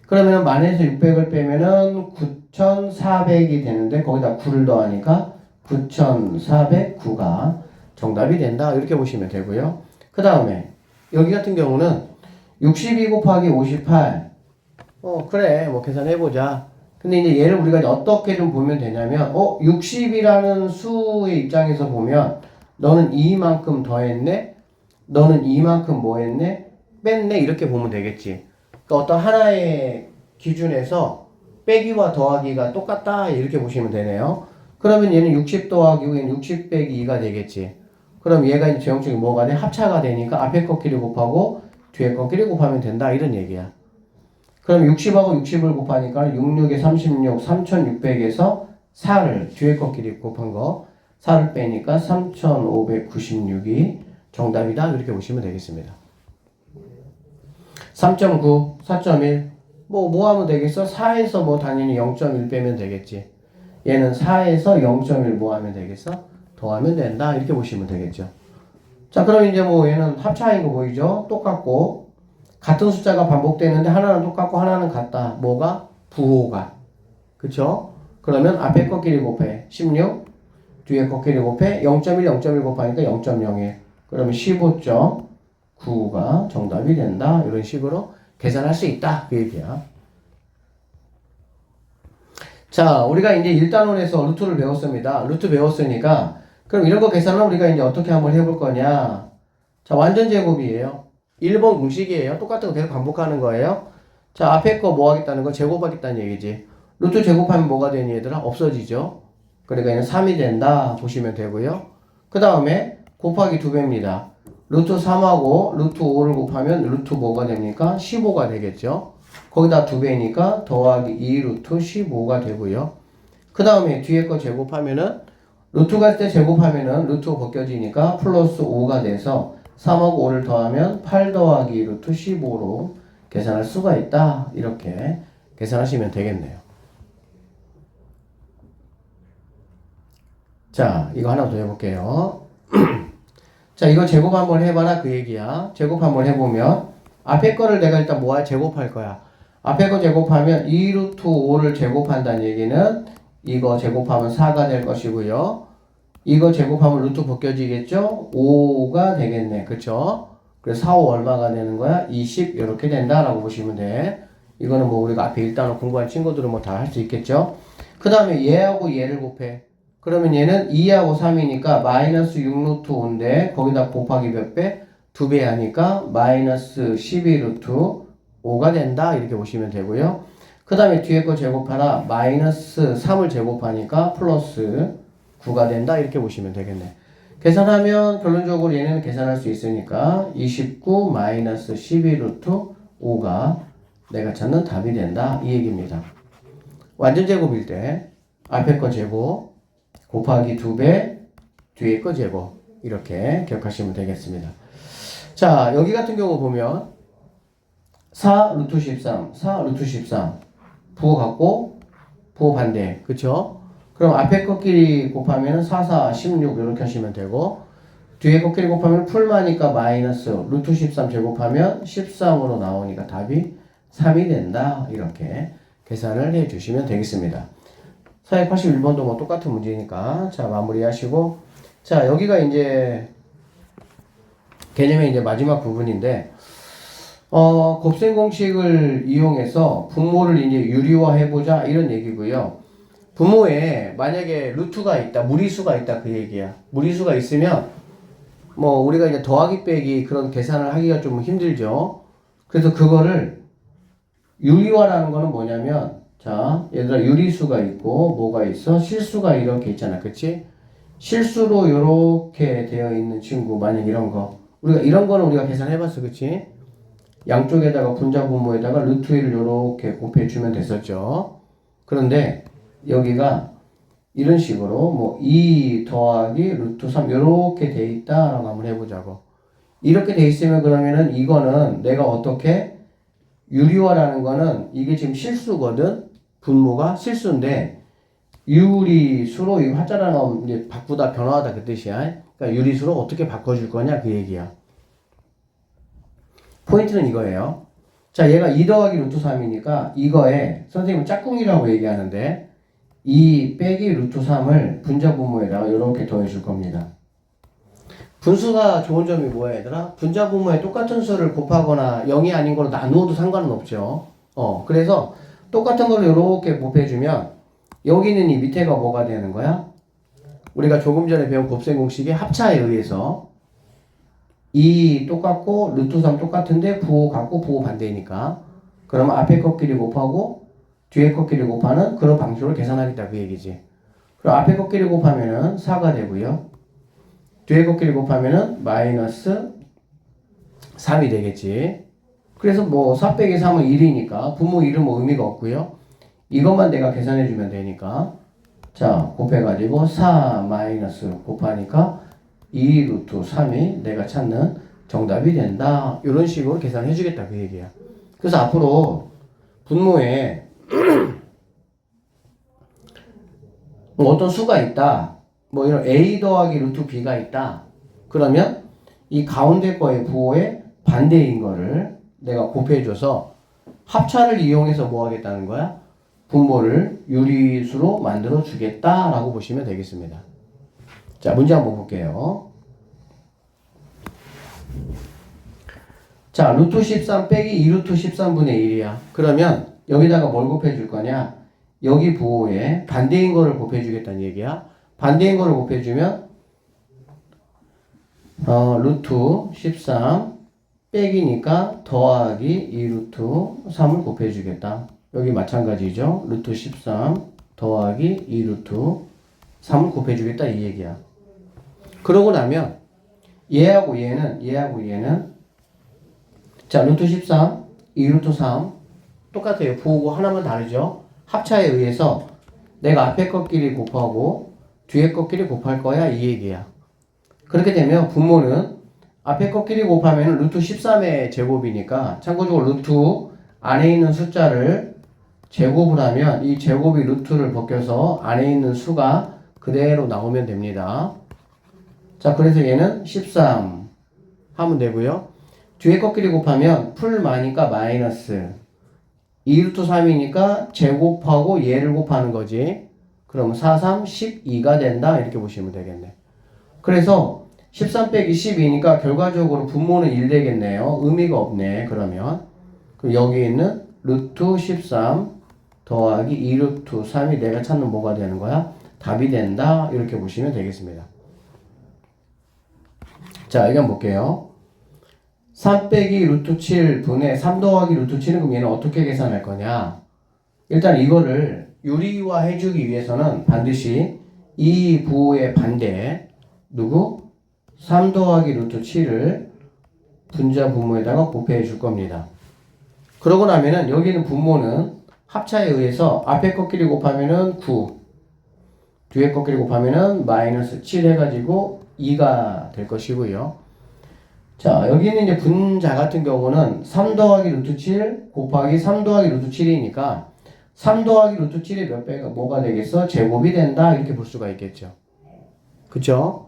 그러면 만에서 600을 빼면은 9400이 되는데 거기다 9를 더하니까 9409가 정답이 된다. 이렇게 보시면 되고요. 그 다음에 여기 같은 경우는 62 곱하기 58 그래 뭐 계산해보자. 근데 이제 얘를 우리가 이제 어떻게 좀 보면 되냐면 60이라는 수의 입장에서 보면 너는 이만큼 더했네 너는 이만큼 뭐 했네 뺐네 이렇게 보면 되겠지. 그러니까 어떤 하나의 기준에서 빼기와 더하기가 똑같다 이렇게 보시면 되네요. 그러면 얘는 60 더하기고 얘는 60 빼기 2가 되겠지. 그럼 얘가 이제 제형식이 뭐가 돼? 합차가 되니까 앞에 것끼리 곱하고 뒤에 것끼리 곱하면 된다 이런 얘기야. 그럼 60하고 60을 곱하니까 66에 36, 3600에서 4를 뒤에 것끼리 곱한 거 4를 빼니까 3596이 정답이다 이렇게 보시면 되겠습니다. 3.9, 4.1 뭐 하면 되겠어? 4에서 뭐 당연히 0.1 빼면 되겠지. 얘는 4에서 0.1 뭐 하면 되겠어? 더하면 된다 이렇게 보시면 되겠죠. 자, 그럼 이제 뭐 얘는 합차인 거 보이죠? 똑같고 같은 숫자가 반복되는데 하나는 똑같고 하나는 같다. 뭐가? 부호가. 그쵸? 그러면 앞에 것끼리 곱해 16 뒤에 것끼리 곱해 0.1 0.1 곱하니까 0.01 그러면 15.9가 정답이 된다. 이런 식으로 계산할 수 있다 그 얘기야. 자, 우리가 이제 1단원에서 루트를 배웠습니다. 루트 배웠으니까 그럼 이런 거 계산을 우리가 이제 어떻게 한번 해볼 거냐. 자, 완전 제곱이에요. 1번 공식이에요. 똑같은 거 계속 반복하는 거예요. 자, 앞에 거 뭐 하겠다는 거 제곱하겠다는 얘기지. 루트 제곱하면 뭐가 되니 얘들아? 없어지죠. 그러니까 얘는 3이 된다 보시면 되고요. 그 다음에 곱하기 2배입니다. 루트 3하고 루트 5를 곱하면 루트 뭐가 됩니까? 15가 되겠죠. 거기다 2배니까 더하기 2 루트 15가 되고요. 그 다음에 뒤에 거 제곱하면은 루트 갈 때 제곱하면은 루트가 벗겨지니까 플러스 5가 돼서 3하고 5를 더하면 8 더하기 루트 15로 계산할 수가 있다. 이렇게 계산하시면 되겠네요. 자, 이거 하나 더 해볼게요. 자, 이거 제곱 한번 해봐라 그 얘기야. 제곱 한번 해보면 앞에 거를 내가 일단 뭐야? 제곱할 거야. 앞에 거 제곱하면 2 루트 5를 제곱한다는 얘기는 이거 제곱하면 4가 될 것이고요. 이거 제곱하면 루트 벗겨지겠죠? 5가 되겠네. 그쵸? 그래서 4, 5 얼마가 되는 거야? 20 이렇게 된다라고 보시면 돼. 이거는 뭐 우리가 앞에 일단은 공부한 친구들은 뭐 다 할 수 있겠죠? 그 다음에 얘하고 얘를 곱해. 그러면 얘는 2하고 3이니까 마이너스 6 루트 5인데 거기다 곱하기 몇 배? 2배 하니까 마이너스 12 루트 5가 된다. 이렇게 보시면 되고요. 그 다음에 뒤에 거 제곱하라. 마이너스 3을 제곱하니까 플러스 9가 된다. 이렇게 보시면 되겠네. 계산하면 결론적으로 얘는 계산할 수 있으니까 29 마이너스 12 루트 5가 내가 찾는 답이 된다. 이 얘기입니다. 완전 제곱일 때 앞에 거 제곱 곱하기 2배 뒤에 거 제곱 이렇게 기억하시면 되겠습니다. 자, 여기 같은 경우 보면 4 루트 13 4 루트 13 부호 같고 부호 반대 그쵸? 그럼 앞에 것끼리 곱하면 4, 4, 16 이렇게 하시면 되고 뒤에 것끼리 곱하면 풀마니까 마이너스 루트 13 제곱하면 13으로 나오니까 답이 3이 된다. 이렇게 계산을 해 주시면 되겠습니다. 481번도 뭐 똑같은 문제니까 자 마무리 하시고 자 여기가 이제 개념의 이제 마지막 부분인데 곱셈 공식을 이용해서 분모를 이제 유리화 해보자 이런 얘기고요. 분모에 만약에 루트가 있다, 무리수가 있다 그 얘기야. 무리수가 있으면 뭐 우리가 이제 더하기 빼기 그런 계산을 하기가 좀 힘들죠. 그래서 그거를 유리화라는 거는 뭐냐면 자 얘들아 유리수가 있고 뭐가 있어? 실수가 이렇게 있잖아. 그치? 실수로 이렇게 되어 있는 친구 만약 이런 거 우리가 이런 거는 우리가 계산해봤어. 그치? 양쪽에다가 분자 분모에다가 루트 1을 이렇게 곱해주면 됐었죠. 그런데 여기가 이런 식으로 뭐 2 더하기 루트 3 이렇게 돼 있다라고 한번 해보자고. 이렇게 돼 있으면 그러면은 이거는 내가 어떻게 유리화라는 거는 이게 지금 실수거든. 분모가 실수인데 유리수로 이 화자랑 이제 바꾸다 변화하다 그 뜻이야. 그러니까 유리수로 어떻게 바꿔줄 거냐 그 얘기야. 포인트는 이거예요. 자, 얘가 2 더하기 루트 3이니까 이거에 선생님은 짝꿍이라고 얘기하는데 2 빼기 루트 3을 분자 분모에다가 이렇게 더해줄 겁니다. 분수가 좋은 점이 뭐야 얘들아? 분자 분모에 똑같은 수를 곱하거나 0이 아닌 걸로 나누어도 상관은 없죠. 그래서 똑같은 걸로 이렇게 곱해주면 여기 있는 이 밑에가 뭐가 되는 거야? 우리가 조금 전에 배운 곱셈 공식의 합차에 의해서 2 똑같고 루트 3 똑같은데 부호 같고 부호 반대니까 그러면 앞에 것끼리 곱하고 뒤에 것끼리 곱하는 그런 방식으로 계산하겠다 그 얘기지. 그럼 앞에 것끼리 곱하면은 4가 되고요. 뒤에 것끼리 곱하면은 마이너스 3이 되겠지. 그래서 뭐 4 빼기 3은 1이니까 분모 1은 뭐 의미가 없고요. 이것만 내가 계산해 주면 되니까 자 곱해가지고 4 마이너스 곱하니까 2 루트 3이 내가 찾는 정답이 된다. 이런 식으로 계산해 주겠다 그 얘기야. 그래서 앞으로 분모에 뭐 어떤 수가 있다. 뭐 이런 a 더하기 루트 b가 있다. 그러면 이 가운데 거의 부호의 반대인 거를 내가 곱해줘서 합차를 이용해서 뭐 하겠다는 거야? 분모를 유리수로 만들어 주겠다라고 보시면 되겠습니다. 자, 문제 한번 볼게요. 자, 루트 13 빼기 2 루트 13분의 1이야. 그러면 여기다가 뭘 곱해줄 거냐? 여기 부호에 반대인 거를 곱해주겠다는 얘기야. 반대인 거를 곱해주면 루트 13 빼기니까 더하기 2 루트 3을 곱해주겠다. 여기 마찬가지죠. 루트 13 더하기 2 루트 3을 곱해주겠다 이 얘기야. 그러고 나면 얘하고 얘는 자 루트 13 2 루트 3 똑같아요. 부호고 하나만 다르죠. 합차에 의해서 내가 앞에 것끼리 곱하고 뒤에 것끼리 곱할 거야 이 얘기야. 그렇게 되면 분모는 앞에 것끼리 곱하면 루트 13의 제곱이니까 참고적으로 루트 안에 있는 숫자를 제곱을 하면 이 제곱이 루트를 벗겨서 안에 있는 수가 그대로 나오면 됩니다. 자 그래서 얘는 13 하면 되고요. 뒤에 것끼리 곱하면 풀 마니까 마이너스 2루트 3이니까 제곱하고 얘를 곱하는 거지. 그러면 4, 3, 12가 된다 이렇게 보시면 되겠네. 그래서 13 빼기 12니까 결과적으로 분모는 1 되겠네요. 의미가 없네 그러면. 그럼 여기 있는 루트 13 더하기 2루트 3이 내가 찾는 뭐가 되는 거야? 답이 된다 이렇게 보시면 되겠습니다. 자 여기 한번 볼게요. 3 빼기 루트 7 분의 3 더하기 루트 7은 그럼 얘는 어떻게 계산할 거냐? 일단 이거를 유리화 해주기 위해서는 반드시 이 부호의 반대 누구? 3 더하기 루트 7을 분자 분모에다가 곱해 줄 겁니다. 그러고 나면은 여기는 분모는 합차에 의해서 앞에 것끼리 곱하면은 9 뒤에 것끼리 곱하면은 마이너스 7 해가지고 2가 될 것이고요. 자, 여기는 이제 분자 같은 경우는 3 더하기 루트 7 곱하기 3 더하기 루트 7이니까 3 더하기 루트 7의 몇 배가 뭐가 되겠어? 제곱이 된다 이렇게 볼 수가 있겠죠. 그쵸?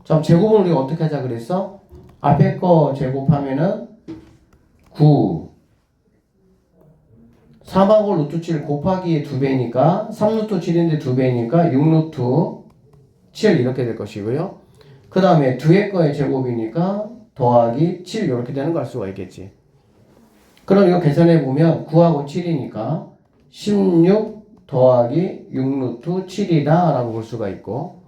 자, 제곱은 우리가 어떻게 하자 그랬어? 앞에 거 제곱하면은 9 3하고 루트 7 곱하기의 2배니까 3루트 7인데 2배니까 6루트 7 이렇게 될 것이고요. 그 다음에 뒤에 거의 제곱이니까 더하기 7 이렇게 되는 걸 알 수가 있겠지. 그럼 이거 계산해 보면 9하고 7이니까 16 더하기 6루트 7이다 라고 볼 수가 있고,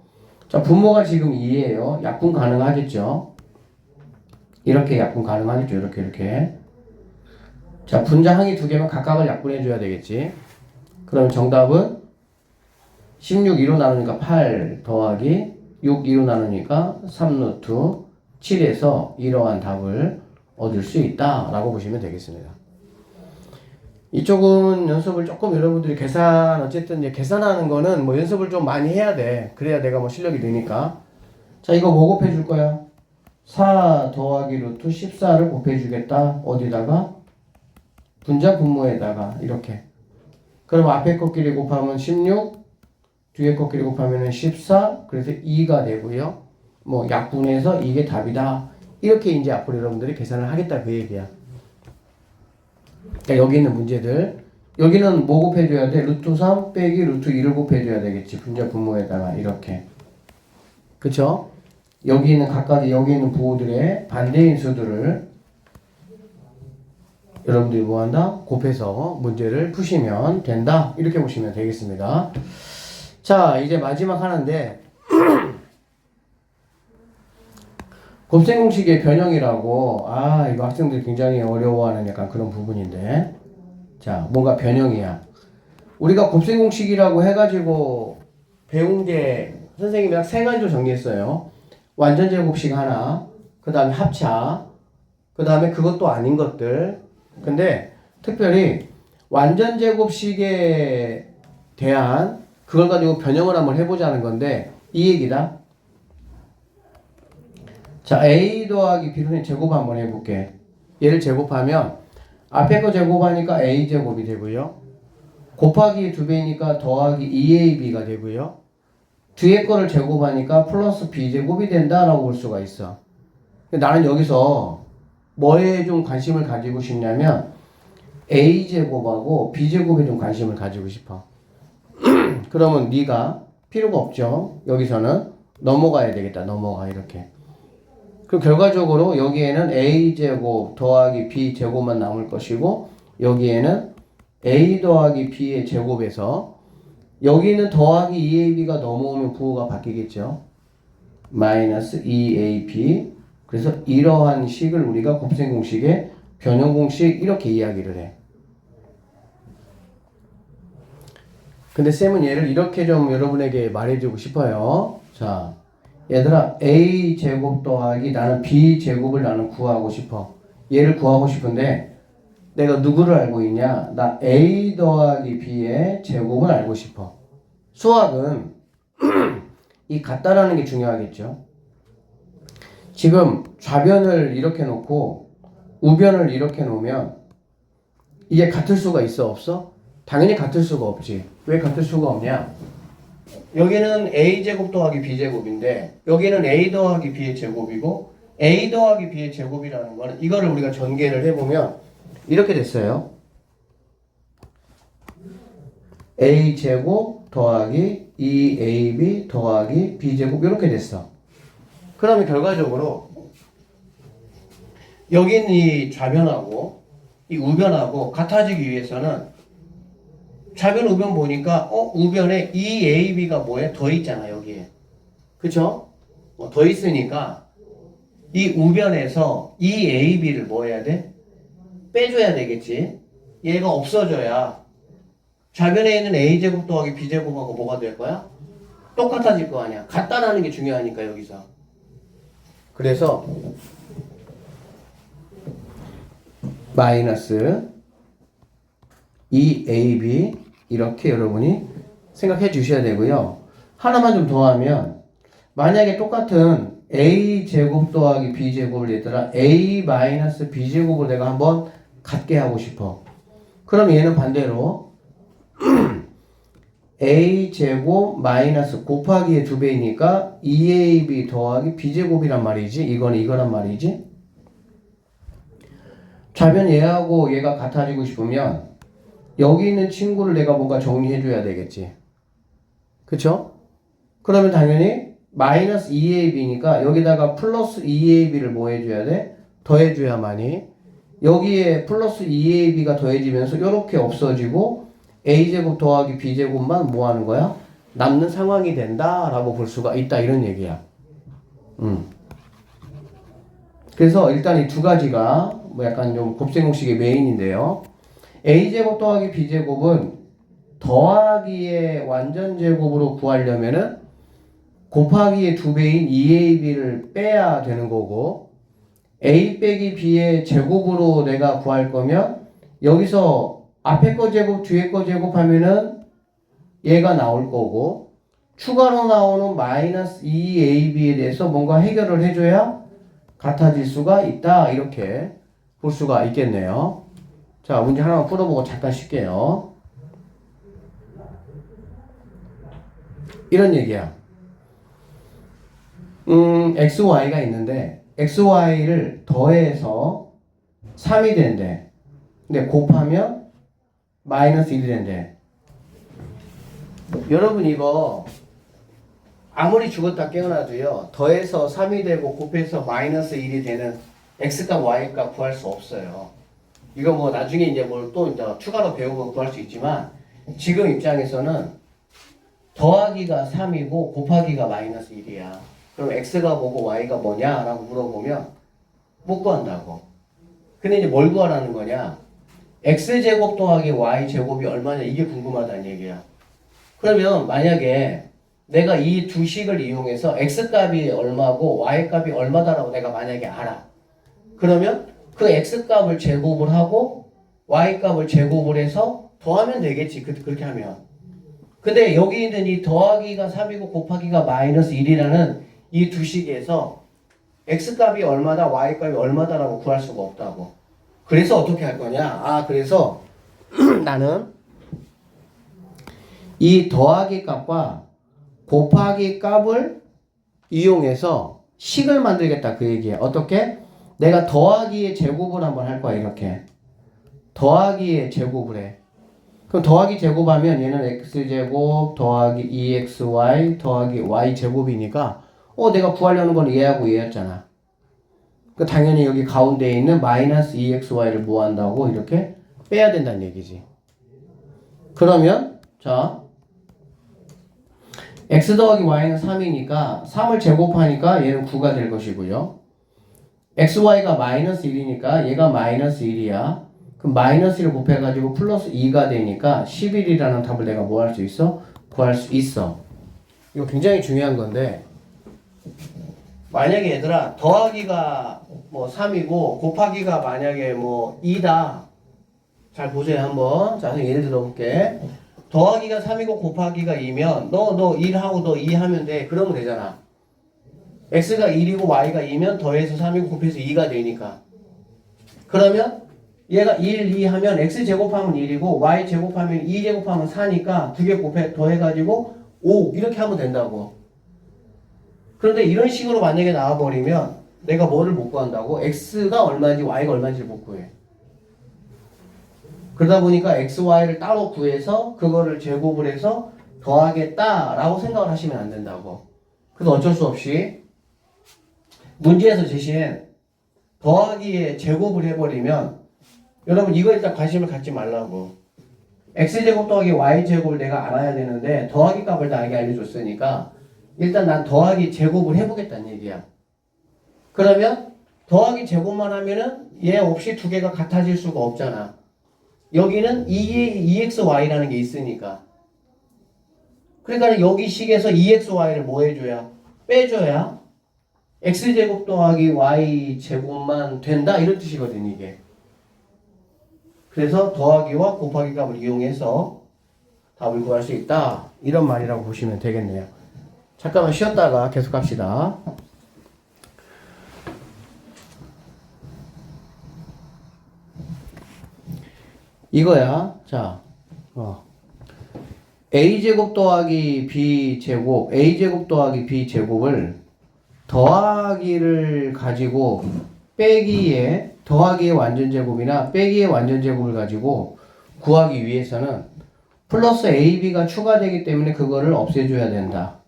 자 분모가 지금 2예요. 약분 가능하겠죠. 이렇게 약분 가능하겠죠. 이렇게 자 분자 항이 두 개면 각각을 약분해 줘야 되겠지. 그럼 정답은 16 2로 나누니까 8 더하기 6 2로 나누니까 3루트 7에서 이러한 답을 얻을 수 있다 라고 보시면 되겠습니다. 이쪽은 연습을 조금 여러분들이 어쨌든 이제 계산하는 거는 뭐 연습을 좀 많이 해야 돼. 그래야 내가 뭐 실력이 느니까. 자 이거 뭐 곱해 줄 거야? 4 더하기 루트 14를 곱해 주겠다. 어디다가? 분자 분모에다가 이렇게. 그럼 앞에 것끼리 곱하면 16 뒤에 것끼리 곱하면 14 그래서 2가 되고요. 뭐 약분해서 이게 답이다. 이렇게 이제 앞으로 여러분들이 계산을 하겠다 그 얘기야. 그러니까 여기 있는 문제들 여기는 뭐 곱해줘야 돼? 루트 3 빼기 루트 2를 곱해줘야 되겠지. 분자 분모에다가 이렇게. 그쵸? 여기 있는 각각 여기 있는 부호들의 반대인 수들을 여러분들이 뭐한다? 곱해서 문제를 푸시면 된다. 이렇게 보시면 되겠습니다. 자 이제 마지막 하나인데 곱셈 공식의 변형이라고 이거 학생들이 굉장히 어려워하는 약간 그런 부분인데 자 뭔가 변형이야. 우리가 곱셈 공식이라고 해가지고 배운 게 선생님이 약 3가지로 정리했어요. 완전 제곱식 하나 그 다음에 합차 그 다음에 그것도 아닌 것들. 근데 특별히 완전 제곱식에 대한 그걸 가지고 변형을 한번 해보자는 건데 이 얘기다. 자 a 더하기 b를 제곱 한번 해볼게. 얘를 제곱하면 앞에 거 제곱하니까 a 제곱이 되고요. 곱하기 2배니까 더하기 2ab가 되고요. 뒤에 거를 제곱하니까 플러스 b제곱이 된다라고 볼 수가 있어. 나는 여기서 뭐에 좀 관심을 가지고 싶냐면 a제곱하고 b제곱에 좀 관심을 가지고 싶어. 그러면 네가 필요가 없죠. 여기서는 넘어가야 되겠다. 넘어가 이렇게. 그럼 결과적으로 여기에는 a제곱 더하기 b제곱만 남을 것이고 여기에는 a 더하기 b의 제곱에서 여기는 더하기 2ab가 넘어오면 부호가 바뀌겠죠. 마이너스 2ab. 그래서 이러한 식을 우리가 곱셈 공식의 변형 공식 이렇게 이야기를 해. 근데 쌤은 얘를 이렇게 좀 여러분에게 말해주고 싶어요. 자, 얘들아, a 제곱 더하기 나는 b 제곱을 나는 구하고 싶어. 얘를 구하고 싶은데 내가 누구를 알고 있냐? 나 a 더하기 b의 제곱을 알고 싶어. 수학은 이 같다라는 게 중요하겠죠. 지금 좌변을 이렇게 놓고 우변을 이렇게 놓으면 이게 같을 수가 있어 없어? 당연히 같을 수가 없지. 왜 같을 수가 없냐? 여기는 a제곱 더하기 b제곱인데 여기는 a 더하기 b의 제곱이고 a 더하기 b의 제곱이라는 거는 이거를 우리가 전개를 해보면 이렇게 됐어요. a제곱 더하기 2ab 더하기 b제곱 이렇게 됐어. 그러면 결과적으로 여기 있는 이 좌변하고 이 우변하고 같아지기 위해서는 좌변 우변 보니까 우변에 2ab가 뭐에 더 있잖아 여기에. 그쵸? 더 있으니까 이 우변에서 2ab를 뭐 해야 돼? 빼줘야 되겠지. 얘가 없어져야 좌변에 있는 a제곱 더하기 b제곱하고 뭐가 될 거야? 똑같아질 거 아니야. 같다라는 게 중요하니까 여기서. 그래서 마이너스 2ab 이렇게 여러분이 생각해 주셔야 되고요. 하나만 좀 더하면 만약에 똑같은 a제곱 더하기 b제곱을 얘들아 a 마이너스 b제곱을 내가 한번 같게 하고 싶어. 그럼 얘는 반대로 a제곱 마이너스 곱하기의 2배이니까 2ab 더하기 b제곱이란 말이지. 이거는 이거란 말이지. 좌변 얘하고 얘가 같아지고 싶으면 여기 있는 친구를 내가 뭔가 정리해줘야 되겠지. 그쵸? 그러면 당연히 마이너스 2ab니까 여기다가 플러스 2ab를 뭐 해줘야 돼? 더해줘야만이 여기에 플러스 2ab가 더해지면서 이렇게 없어지고 a제곱 더하기 b제곱만 뭐 하는 거야? 남는 상황이 된다라고 볼 수가 있다 이런 얘기야. 그래서 일단 이 두 가지가 뭐 약간 좀 곱셈 공식의 메인인데요. a제곱 더하기 b제곱은 더하기의 완전 제곱으로 구하려면은 곱하기의 2배인 2ab를 빼야 되는 거고 a 빼기 b의 제곱으로 내가 구할 거면 여기서 앞에 거 제곱 뒤에 거 제곱하면은 얘가 나올 거고 추가로 나오는 마이너스 2ab에 대해서 뭔가 해결을 해줘야 같아질 수가 있다 이렇게 볼 수가 있겠네요. 자, 문제 하나만 풀어보고 잠깐 쉴게요. 이런 얘기야. x, y가 있는데 x, y를 더해서 3이 된대. 근데 곱하면 마이너스 1이 된대. 여러분 이거 아무리 죽었다 깨어나도요. 더해서 3이 되고 곱해서 마이너스 1이 되는 x값, y값 구할 수 없어요. 이거 뭐 나중에 이제 뭘 또 이제 추가로 배우고 구할 수 있지만 지금 입장에서는 더하기가 3이고 곱하기가 마이너스 1이야. 그럼 x가 뭐고 y가 뭐냐? 라고 물어보면 못 구한다고. 근데 이제 뭘 구하라는 거냐? x제곱 더하기 y제곱이 얼마냐? 이게 궁금하다는 얘기야. 그러면 만약에 내가 이 두 식을 이용해서 x값이 얼마고 y값이 얼마다라고 내가 만약에 알아. 그러면 그 x값을 제곱을 하고 y값을 제곱을 해서 더하면 되겠지. 그렇게 하면. 근데 여기 있는 이 더하기가 3이고 곱하기가 마이너스 1이라는 이 두 식에서 x값이 얼마다 y값이 얼마다라고 구할 수가 없다고. 그래서 어떻게 할 거냐? 그래서 나는 이 더하기 값과 곱하기 값을 이용해서 식을 만들겠다 그 얘기야. 어떻게? 내가 더하기의 제곱을 한번 할 거야. 이렇게 더하기의 제곱을 해. 그럼 더하기 제곱하면 얘는 x제곱 더하기 2xy 더하기 y제곱이니까 내가 구하려는 건 얘하고 얘였잖아. 그 당연히 여기 가운데에 있는 마이너스 2xy를 뭐 한다고? 이렇게 빼야 된다는 얘기지. 그러면 자 x 더하기 y는 3이니까 3을 제곱하니까 얘는 9가 될 것이고요. xy가 마이너스 1이니까 얘가 마이너스 1이야. 그럼 마이너스 1을 곱해가지고 플러스 2가 되니까 11이라는 답을 내가 뭐 할 수 있어? 구할 수 있어. 이거 굉장히 중요한 건데, 만약에 얘들아 더하기가 뭐 3이고 곱하기가 만약에 뭐 2다. 잘 보세요 한번. 자, 예를 들어볼게. 더하기가 3이고 곱하기가 2면 너 1하고 너 2 하면 돼. 그러면 되잖아. x가 1이고 y가 2면 더해서 3이고 곱해서 2가 되니까. 그러면 얘가 1, 2 하면 x 제곱하면 1이고 y 제곱하면 2 제곱하면 4니까 두 개 더해가지고 5 이렇게 하면 된다고. 그런데 이런 식으로 만약에 나와버리면 내가 뭐를 못 구한다고? x가 얼마인지 y가 얼마인지를 못 구해. 그러다 보니까 x, y를 따로 구해서 그거를 제곱을 해서 더하겠다라고 생각을 하시면 안 된다고. 그래서 어쩔 수 없이 문제에서 제시한 더하기에 제곱을 해버리면 여러분 이거 일단 관심을 갖지 말라고. x제곱 더하기 y제곱을 내가 알아야 되는데 더하기 값을 나에게 알려줬으니까 일단 난 더하기 제곱을 해보겠다는 얘기야. 그러면 더하기 제곱만 하면은 얘 없이 두 개가 같아질 수가 없잖아. 여기는 2xy라는 게 있으니까. 그러니까 여기 식에서 2xy를 뭐 해줘야? 빼줘야 x제곱 더하기 y제곱만 된다 이런 뜻이거든 이게. 그래서 더하기와 곱하기 값을 이용해서 답을 구할 수 있다 이런 말이라고 보시면 되겠네요. 잠깐만 쉬었다가 계속 합시다. 이거야. 자, a제곱 더하기 b제곱, a제곱 더하기 b제곱을 더하기를 가지고 빼기에 더하기의 완전제곱이나 빼기의 완전제곱을 가지고 구하기 위해서는 플러스 ab가 추가되기 때문에 그거를 없애줘야 된다.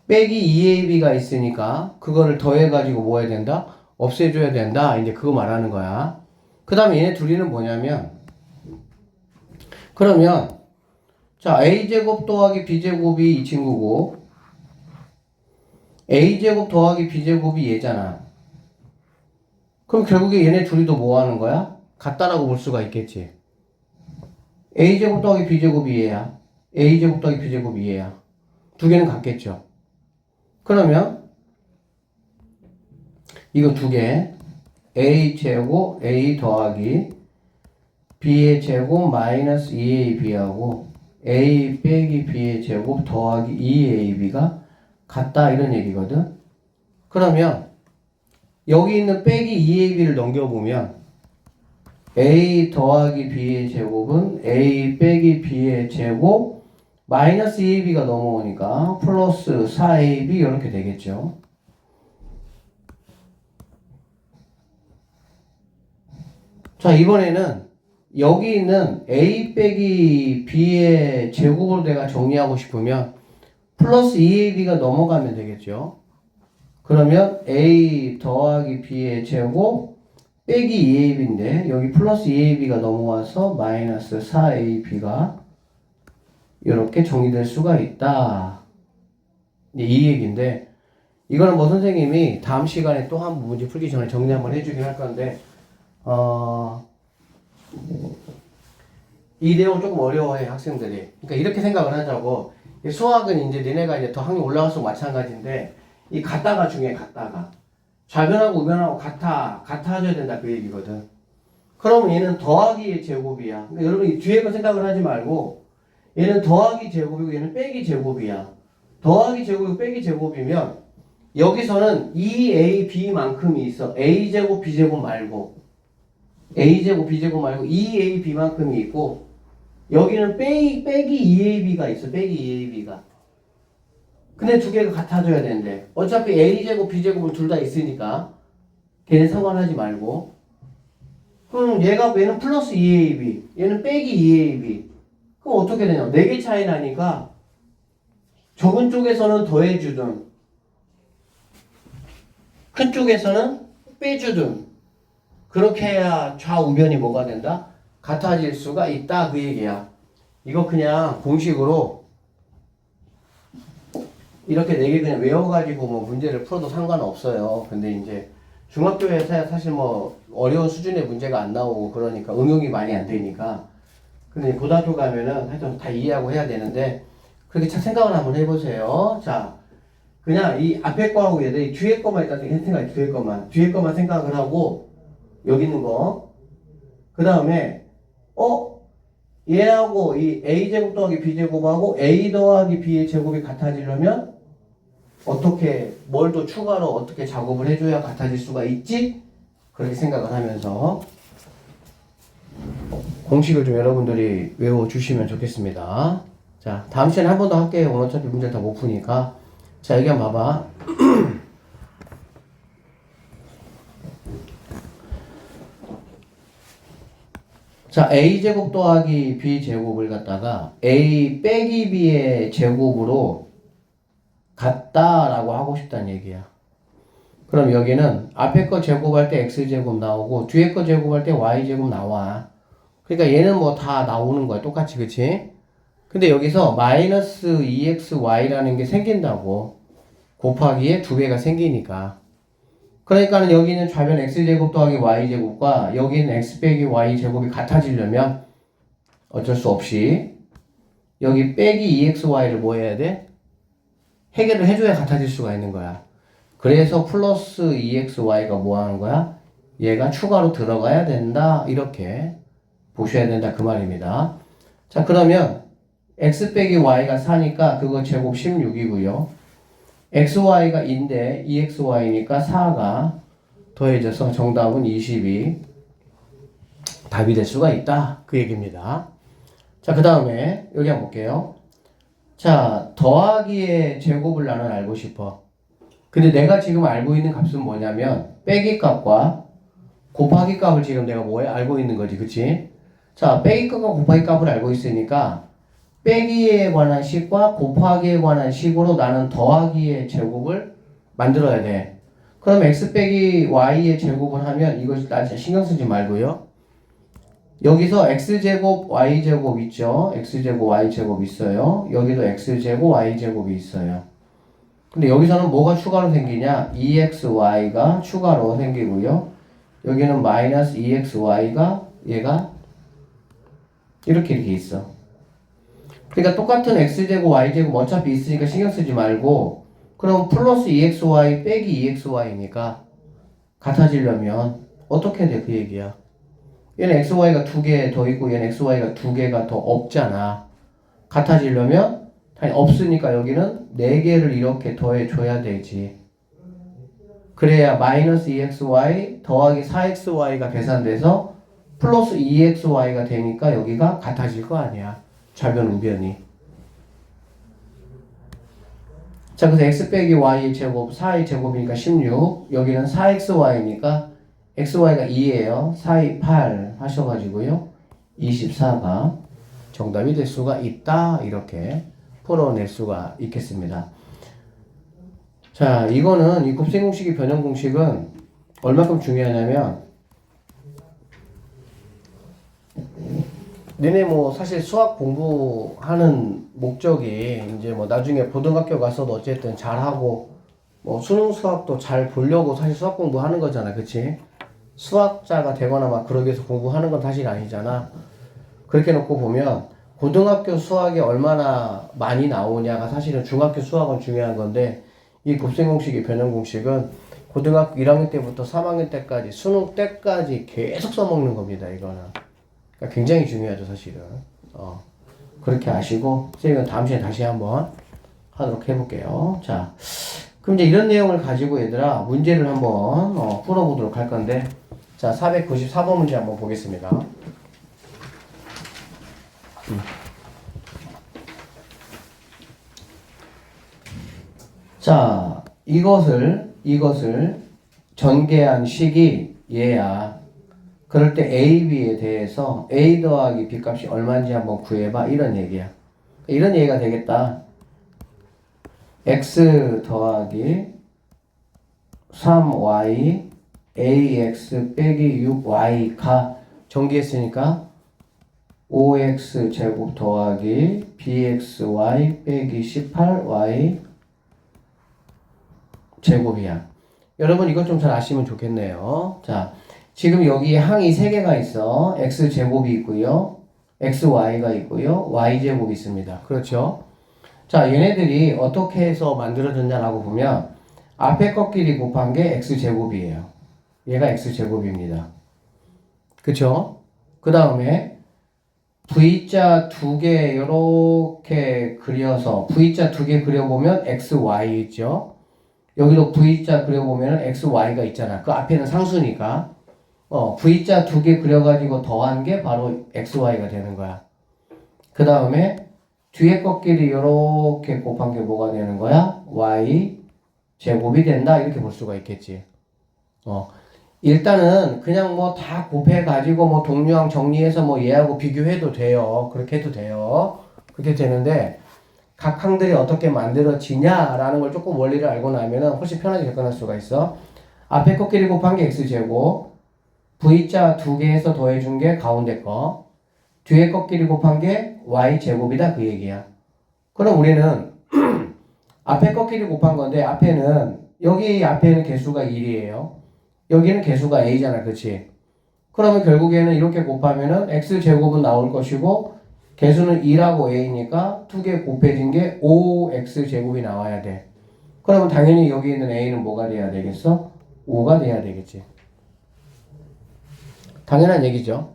빼기 2ab가 있으니까 그거를 더해가지고 뭐 해야 된다? 없애줘야 된다. 이제 그거 말하는 거야. 그 다음에 얘네 둘이는 뭐냐면 그러면 자 a제곱 더하기 b제곱이 이 친구고 a제곱 더하기 b제곱이 얘잖아. 그럼 결국에 얘네 둘이도 뭐 하는 거야? 같다라고 볼 수가 있겠지. a제곱 더하기 b제곱이 얘야. a제곱 더하기 b제곱이 얘야. 두 개는 같겠죠. 그러면 이거 두 개 a제곱 a 더하기 b의 제곱 마이너스 2ab하고 a 빼기 b의 제곱 더하기 2ab가 같다 이런 얘기거든. 그러면 여기 있는 빼기 2ab를 넘겨보면 a 더하기 b의 제곱은 a 빼기 b의 제곱 마이너스 2ab가 넘어오니까 플러스 4ab 이렇게 되겠죠. 자 이번에는 여기 있는 a 빼기 b의 제곱으로 내가 정리하고 싶으면 플러스 2ab가 넘어가면 되겠죠. 그러면 a 더하기 b의 제곱 빼기 2ab인데 여기 플러스 2ab가 넘어와서 마이너스 4ab가 이렇게 정리될 수가 있다. 이 얘기인데 이거는 뭐 선생님이 다음 시간에 또 한 번 문제 풀기 전에 정리 한번 해주긴 할 건데 이 내용 조금 어려워해 학생들이. 그러니까 이렇게 생각을 하자고. 수학은 이제 니네가 이제 더 학년 올라갈수록 마찬가지인데 이 같다가 중요해. 같다가 좌변하고 우변하고 같아져야 된다 그 얘기거든. 그러면 얘는 더하기의 제곱이야. 그러니까 여러분 이 뒤에 거 생각을 하지 말고 얘는 더하기 제곱이고 얘는 빼기 제곱이야. 더하기 제곱이고 빼기 제곱이면 여기서는 2ab만큼이 있어. a제곱 b제곱 말고 a제곱 b제곱 말고 2ab만큼이 있고 여기는 빼기 2ab가 있어. 빼기 2ab가. 근데 두 개가 같아져야 되는데 어차피 a제곱 b제곱은 둘 다 있으니까 걔는 상관하지 말고 그럼 얘는 플러스 2ab 얘는 빼기 2ab 그럼 어떻게 되냐 4개 차이 나니까 적은 쪽에서는 더해주든 큰 쪽에서는 빼주든 그렇게 해야 좌우변이 뭐가 된다? 같아질 수가 있다 그 얘기야. 이거 그냥 공식으로 이렇게 4개 그냥 외워가지고 뭐 문제를 풀어도 상관없어요. 근데 이제 중학교에서 사실 뭐 어려운 수준의 문제가 안 나오고 그러니까 응용이 많이 안 되니까. 근데 고등학교 가면은 하여튼 다 이해하고 해야 되는데 그렇게 참 생각을 한번 해보세요. 자, 그냥 이 앞에 거하고 얘들 뒤에 거만 일단 생각해. 뒤에 거만 생각을 하고 여기 있는 거. 그 다음에 얘하고 이 a제곱 더하기 b제곱하고 a 더하기 b의 제곱이 같아지려면 어떻게 뭘 또 추가로 어떻게 작업을 해줘야 같아질 수가 있지? 그렇게 생각을 하면서 공식을 좀 여러분들이 외워주시면 좋겠습니다. 자, 다음 시간에 한 번 더 할게요. 오늘 어차피 문제를 다 못 푸니까. 자, 여기 한번 봐봐. 자, a제곱 더하기 b제곱을 갖다가 a 빼기 b의 제곱으로 같다라고 하고 싶다는 얘기야. 그럼 여기는 앞에 거 제곱할 때 x제곱 나오고 뒤에 거 제곱할 때 y제곱 나와. 그러니까 얘는 뭐 다 나오는 거야. 똑같이, 그치? 근데 여기서 마이너스 2xy라는 게 생긴다고. 곱하기에 2배가 생기니까. 그러니까는 여기는 좌변 x제곱 더하기 y제곱과 여기는 x 빼기 y제곱이 같아지려면 어쩔 수 없이 여기 빼기 2xy를 뭐 해야 돼? 해결을 해줘야 같아질 수가 있는 거야. 그래서 플러스 2xy가 뭐 하는 거야? 얘가 추가로 들어가야 된다. 이렇게 보셔야 된다. 그 말입니다. 자, 그러면 x 빼기 y가 4니까 그거 제곱 16이고요. xy가 2인데 2xy니까 4가 더해져서 정답은 22 답이 될 수가 있다. 그 얘기입니다. 자, 그 다음에 여기 한번 볼게요. 자, 더하기의 제곱을 나는 알고 싶어. 근데 내가 지금 알고 있는 값은 뭐냐면 빼기 값과 곱하기 값을 지금 내가 뭐에 알고 있는 거지, 그치? 자, 빼기 값과 곱하기 값을 알고 있으니까 빼기에 관한 식과 곱하기에 관한 식으로 나는 더하기의 제곱을 만들어야 돼. 그럼 x 빼기 y의 제곱을 하면 이거 나 진짜 신경 쓰지 말고요. 여기서 x제곱 y제곱 있죠. x제곱 y제곱 있어요. 여기도 x제곱 y제곱이 있어요. 근데 여기서는 뭐가 추가로 생기냐? 2xy가 추가로 생기고요. 여기는 마이너스 2xy가 얘가 이렇게 있어. 그러니까 똑같은 x제곱 y제곱 어차피 있으니까 신경 쓰지 말고 그럼 플러스 2xy 빼기 2xy니까 같아지려면 어떻게 돼? 그 얘기야. 얘는 xy가 2개 더 있고 얘는 xy가 2개가 더 없잖아. 같아지려면 당연히 없으니까 여기는 4개를 이렇게 더해줘야 되지. 그래야 마이너스 2xy 더하기 4xy가 계산돼서 플러스 2xy가 되니까 여기가 같아질 거 아니야. 좌변 우변이. 자, 그래서 x 빼기 y의 제곱 4의 제곱이니까 16. 여기는 4xy니까 xy가 2예요. 4, 2, 8 하셔가지고요. 24가 정답이 될 수가 있다. 이렇게 풀어낼 수가 있겠습니다. 자, 이거는 이 곱셈 공식의 변형 공식은 얼마큼 중요하냐면 너네 뭐 사실 수학 공부하는 목적이 이제 뭐 나중에 고등학교 가서도 어쨌든 잘하고 뭐 수능 수학도 잘 보려고 사실 수학 공부하는 거잖아. 그치? 수학자가 되거나 막 그러기 위해서 공부하는 건 사실 아니잖아. 그렇게 놓고 보면 고등학교 수학이 얼마나 많이 나오냐가 사실은 중학교 수학은 중요한 건데 이 곱셈 공식의 변형 공식은 고등학교 1학년 때부터 3학년 때까지 수능 때까지 계속 써먹는 겁니다. 이거는. 그러니까 굉장히 중요하죠, 사실은. 그렇게 아시고, 선생님은 다음 시간에 다시 한번 하도록 해볼게요. 자, 그럼 이제 이런 내용을 가지고 얘들아, 문제를 한번 풀어보도록 할 건데, 자, 494번 문제 한번 보겠습니다. 자, 이것을 전개한 식이 얘야. 그럴 때 A, B에 대해서 A 더하기 B 값이 얼마인지 한번 구해봐. 이런 얘기야. 이런 얘기가 되겠다. X 더하기 3Y AX 빼기 6Y가 전개했으니까 5X 제곱 더하기 BXY 빼기 18Y 제곱이야. 여러분 이것 좀 잘 아시면 좋겠네요. 자, 지금 여기 항이 3개가 있어. x제곱이 있고요. xy가 있고요. y제곱이 있습니다. 그렇죠? 자, 얘네들이 어떻게 해서 만들어졌냐라고 보면 앞에 것끼리 곱한 게 x제곱이에요. 얘가 x제곱입니다. 그쵸? 그 다음에 V자 2개 이렇게 그려서 V자 2개 그려보면 XY 있죠? 여기도 V자 그려보면 XY가 있잖아. 그 앞에는 상수니까 V자 2개 그려가지고 더한 게 바로 XY가 되는 거야. 그 다음에 뒤에 것끼리 이렇게 곱한 게 뭐가 되는 거야? Y 제곱이 된다 이렇게 볼 수가 있겠지. 일단은 그냥 뭐 다 곱해가지고 뭐 동류항 정리해서 뭐 얘하고 비교해도 돼요. 그렇게 해도 돼요. 그렇게 되는데 각 항들이 어떻게 만들어지냐라는 걸 조금 원리를 알고 나면은 훨씬 편하게 접근할 수가 있어. 앞에 것끼리 곱한 게 x제곱, v자 2개 해서 더해준 게 가운데 거, 뒤에 것끼리 곱한 게 y제곱이다 그 얘기야. 그럼 우리는 앞에 것끼리 곱한 건데 여기 앞에는 개수가 1이에요. 여기는 개수가 a잖아, 그치? 그러면 결국에는 이렇게 곱하면은 x제곱은 나올 것이고 개수는 2라고 a니까 2개 곱해진 게 5x제곱이 나와야 돼. 그러면 당연히 여기 있는 a는 뭐가 돼야 되겠어? 5가 돼야 되겠지. 당연한 얘기죠.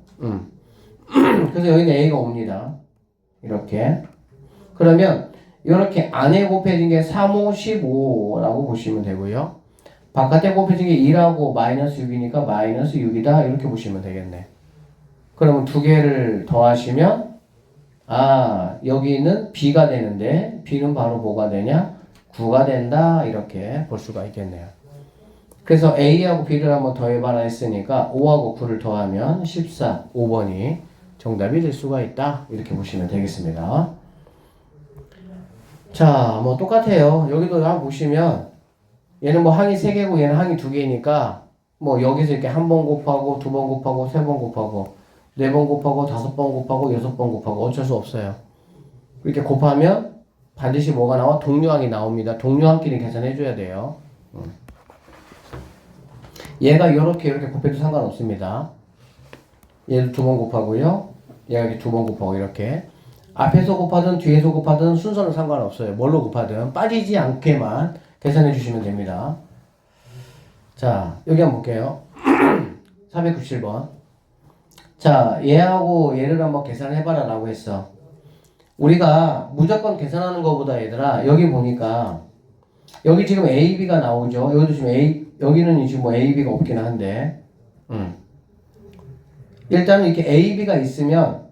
그래서 여기는 a가 5입니다. 이렇게. 그러면 이렇게 안에 곱해진 게 3, 5, 15라고 보시면 되고요. 바깥에 곱해진 게 2라고 마이너스 6이니까 마이너스 6이다 이렇게 보시면 되겠네. 그러면 두 개를 더하시면 여기는 b가 되는데 b는 바로 뭐가 되냐? 9가 된다 이렇게 볼 수가 있겠네요. 그래서 a하고 b를 한번 더해봐라 했으니까 5하고 9를 더하면 14, 5번이 정답이 될 수가 있다 이렇게 보시면 되겠습니다. 자, 뭐 똑같아요. 여기도 한번 보시면 얘는 뭐 항이 3개고 얘는 항이 2개니까 뭐 여기서 이렇게 1번 곱하고 2번 곱하고 3번 곱하고 4번 곱하고 5번 곱하고 6번 곱하고 어쩔 수 없어요. 이렇게 곱하면 반드시 뭐가 나와? 동류항이 나옵니다. 동류항끼리 계산해 줘야 돼요. 얘가 이렇게 곱해도 상관없습니다. 얘도 2번 곱하고요. 얘가 이렇게 2번 곱하고 이렇게 앞에서 곱하든 뒤에서 곱하든 순서는 상관없어요. 뭘로 곱하든 빠지지 않게만 계산해 주시면 됩니다. 자, 여기 한번 볼게요. 497번. 자, 얘하고 얘를 한번 계산해봐라 라고 했어. 우리가 무조건 계산하는 것보다 얘들아, 여기 보니까 여기 지금 A, B가 나오죠. 여기도 지금 여기는 지금 뭐 A, B가 없긴 한데 일단은 이렇게 A, B가 있으면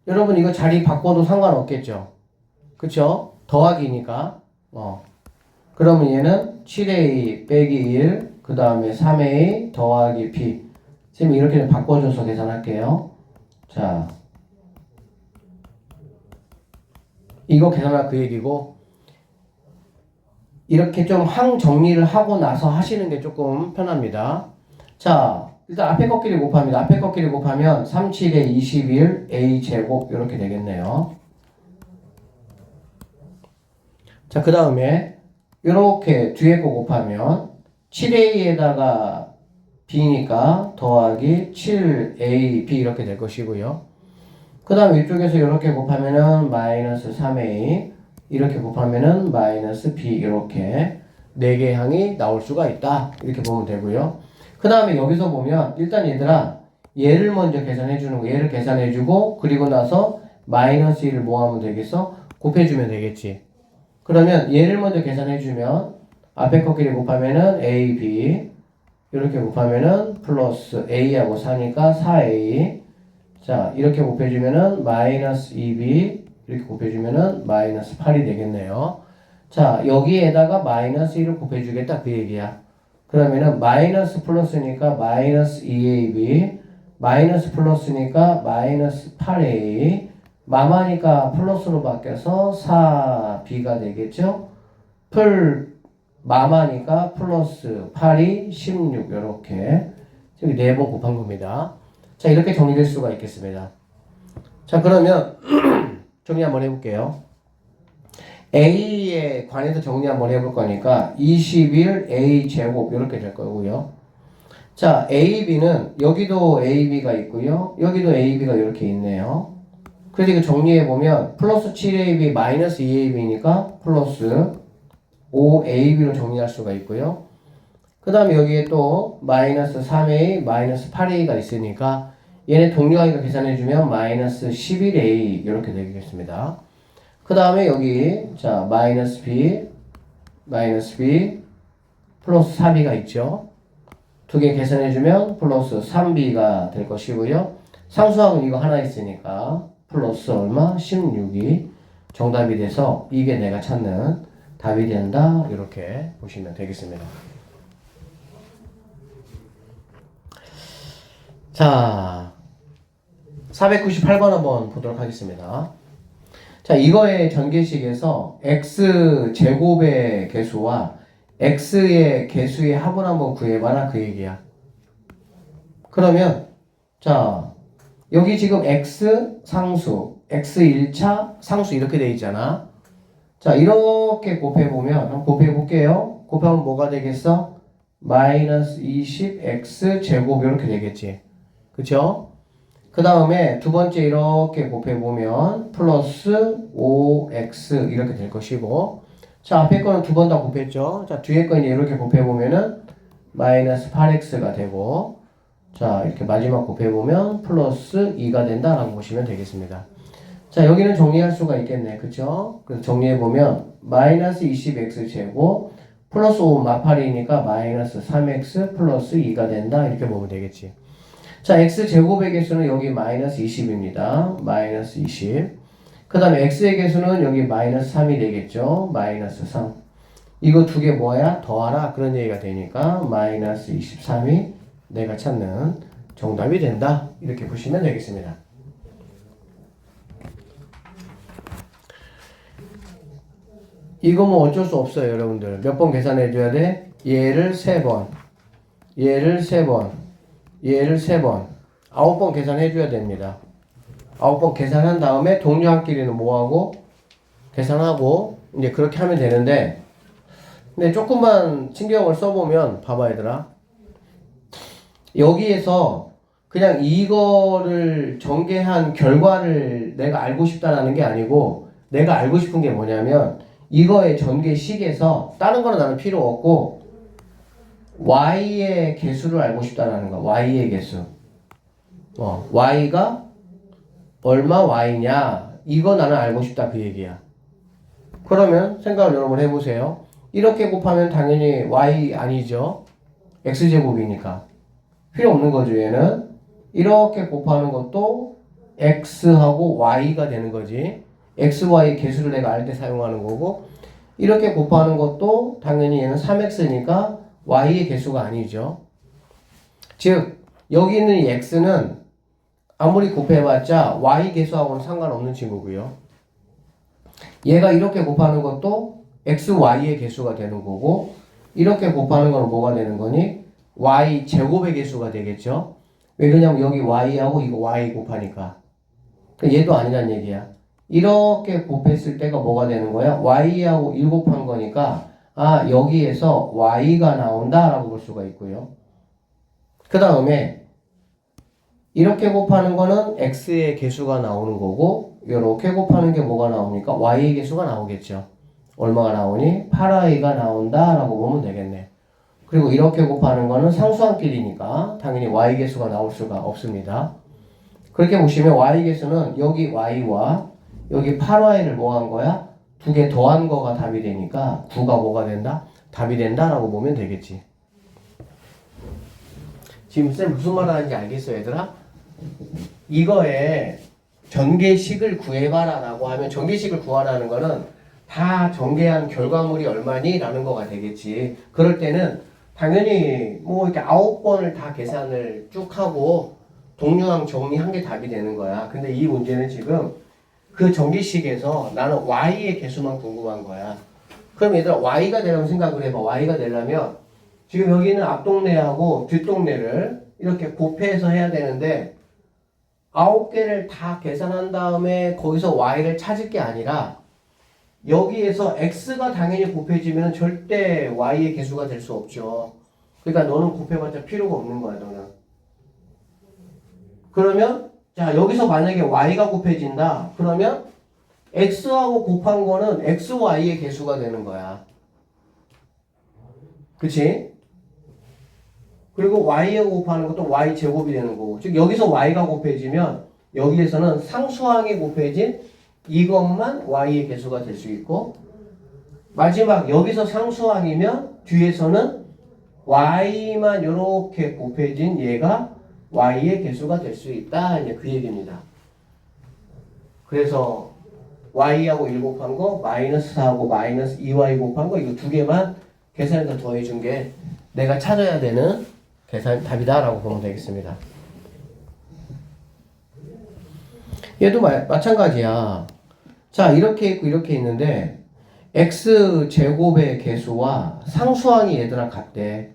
여러분 이거 자리 바꿔도 상관없겠죠. 그쵸? 더하기니까 그러면 얘는 7A 빼기 1, 그 다음에 3A 더하기 B. 선생님 이렇게 바꿔줘서 계산할게요. 자, 이거 계산할 그 얘기고 이렇게 좀 항 정리를 하고 나서 하시는 게 조금 편합니다. 자, 일단 앞에 것끼리 곱합니다. 앞에 것끼리 곱하면 3, 7에 21, A 제곱 이렇게 되겠네요. 자, 그 다음에 이렇게 뒤에 거 곱하면 7A에다가 B니까 더하기 7AB 이렇게 될 것이고요. 그 다음에 이쪽에서 이렇게 곱하면은 마이너스 3A 이렇게 곱하면은 마이너스 B 이렇게 4개의 항이 나올 수가 있다 이렇게 보면 되고요. 그 다음에 여기서 보면 일단 얘들아 얘를 먼저 계산해 주는 거 얘를 계산해 주고 그리고 나서 마이너스 1을 뭐 하면 되겠어? 곱해주면 되겠지. 그러면 얘를 먼저 계산해 주면 앞에 것끼리 곱하면은 A, B 이렇게 곱하면은 플러스 A하고 4니까 4A 자 이렇게 곱해주면은 마이너스 2B 이렇게 곱해주면은 마이너스 8이 되겠네요. 자 여기에다가 마이너스 1을 곱해주겠다 그 얘기야. 그러면은 마이너스 플러스니까 마이너스 2AB 마이너스 플러스니까 마이너스 8A 마마니까 플러스로 바뀌어서 4B가 되겠죠. 마마니까 플러스 8이 16 이렇게 여기 4번 곱한 겁니다. 자 이렇게 정리될 수가 있겠습니다. 자 그러면 정리 한번 해볼게요. A에 관해서 정리 한번 해볼 거니까 21A 제곱 이렇게 될 거고요. 자, AB는 여기도 AB가 있고요. 여기도 AB가 이렇게 있네요. 그래서 이거 정리해보면 플러스 7AB 마이너스 2AB니까 플러스 5AB로 정리할 수가 있고요. 그 다음에 여기에 또 마이너스 3A 마이너스 8A가 있으니까 얘네 동료하니까 계산해주면 마이너스 11A 이렇게 되겠습니다. 그 다음에 여기 자 마이너스 B 플러스 4B가 있죠. 두 개 계산해주면 플러스 3B가 될 것이고요. 상수항은 이거 하나 있으니까 플러스 얼마? 16이 정답이 돼서 이게 내가 찾는 답이 된다. 이렇게 보시면 되겠습니다. 자, 498번 한번 보도록 하겠습니다. 자, 이거의 전개식에서 x제곱의 개수와 x의 개수의 합을 한번 구해봐라 그 얘기야. 그러면 자 여기 지금 x 상수, x 1차 상수 이렇게 돼 있잖아. 자 이렇게 곱해보면 한번 곱해볼게요. 곱하면 뭐가 되겠어? 마이너스 20x 제곱 이렇게 되겠지. 그쵸? 그 다음에 두 번째 이렇게 곱해보면 플러스 5x 이렇게 될 것이고, 자 앞에 거는 두 번 다 곱했죠. 자 뒤에 거 이제 이렇게 곱해보면은 마이너스 8x가 되고, 자 이렇게 마지막 곱해보면 플러스 2가 된다라고 보시면 되겠습니다. 자 여기는 정리할 수가 있겠네. 그쵸? 그래서 정리해보면 마이너스 20x 제곱 플러스 5 마팔이니까 마이너스 3x 플러스 2가 된다 이렇게 보면 되겠지. 자 x제곱의 개수는 여기 마이너스 20입니다. 마이너스 20. 그 다음에 x의 개수는 여기 마이너스 3이 되겠죠. 마이너스 3. 이거 두 개 뭐야? 더하라 그런 얘기가 되니까 마이너스 23이 내가 찾는 정답이 된다 이렇게 보시면 되겠습니다. 이거 뭐 어쩔 수 없어요 여러분들. 몇 번 계산해 줘야 돼? 얘를 3번, 얘를 3번, 얘를 3번, 9번 계산해 줘야 됩니다. 9번 계산한 다음에 동료한끼리는 뭐하고? 계산하고 이제 그렇게 하면 되는데, 근데 조금만 신경을 써보면 봐봐 얘들아, 여기에서 그냥 이거를 전개한 결과를 내가 알고 싶다라는 게 아니고, 내가 알고 싶은 게 뭐냐면 이거의 전개식에서 다른 거는 나는 필요 없고 y의 개수를 알고 싶다라는 거야. y의 개수. y가 얼마 y냐 이거 나는 알고 싶다 그 얘기야. 그러면 생각을 여러분 해보세요. 이렇게 곱하면 당연히 y 아니죠. x제곱이니까 필요 없는 거죠. 얘는 이렇게 곱하는 것도 x하고 y가 되는 거지. x, y 개수를 내가 알 때 사용하는 거고, 이렇게 곱하는 것도 당연히 얘는 3x니까 y의 개수가 아니죠. 즉 여기 있는 이 x는 아무리 곱해봤자 y 개수하고는 상관없는 친구고요. 얘가 이렇게 곱하는 것도 x, y의 개수가 되는 거고, 이렇게 곱하는 건 뭐가 되는 거니? y 제곱의 개수가 되겠죠. 왜 그러냐면 여기 y하고 이거 y 곱하니까. 얘도 아니란 얘기야. 이렇게 곱했을 때가 뭐가 되는 거야? y하고 1 곱한 거니까 아 여기에서 y가 나온다 라고 볼 수가 있고요. 그 다음에 이렇게 곱하는 거는 x의 개수가 나오는 거고, 이렇게 곱하는 게 뭐가 나옵니까? y의 개수가 나오겠죠. 얼마가 나오니? 8i가 나온다 라고 보면 되겠네. 그리고 이렇게 곱하는 거는 상수항끼리니까 당연히 y 개수가 나올 수가 없습니다. 그렇게 보시면 y 개수는 여기 y와 여기 8y를 뭐 한 거야? 두 개 더한 거가 답이 되니까 9가 뭐가 된다? 답이 된다라고 보면 되겠지. 지금 쌤 무슨 말 하는지 알겠어요 얘들아? 이거에 전개식을 구해봐라 라고 하면 전개식을 구하라는 거는 다 전개한 결과물이 얼마니? 라는 거가 되겠지. 그럴 때는 당연히 뭐 이렇게 9번을 다 계산을 쭉 하고 동류항 정리한 게 답이 되는 거야. 근데 이 문제는 지금 그 전개식에서 나는 y의 개수만 궁금한 거야. 그럼 얘들아 y가 되려면 생각을 해봐. y가 되려면 지금 여기는 앞동네하고 뒷동네를 이렇게 곱해서 해야 되는데 9개를 다 계산한 다음에 거기서 y를 찾을 게 아니라 여기에서 x가 당연히 곱해지면 절대 y의 개수가 될 수 없죠. 그러니까 너는 곱해봤자 필요가 없는 거야, 너는. 그러면 자, 여기서 만약에 y가 곱해진다. 그러면 x하고 곱한 거는 xy의 개수가 되는 거야. 그치? 그리고 y하고 곱하는 것도 y 제곱이 되는 거고. 즉 여기서 y가 곱해지면 여기에서는 상수항이 곱해진 이것만 y의 개수가 될 수 있고, 마지막 여기서 상수항이면 뒤에서는 y만 이렇게 곱해진 얘가 y의 개수가 될 수 있다. 이제 그 얘기입니다. 그래서 y하고 1 곱한 거, 마이너스 4하고 마이너스 2y 곱한 거, 이거 두 개만 계산해서 더해준 게 내가 찾아야 되는 계산 답이다라고 보면 되겠습니다. 얘도 마찬가지야. 자, 이렇게 있고 이렇게 있는데 x제곱의 개수와 상수항이 얘들아 같대.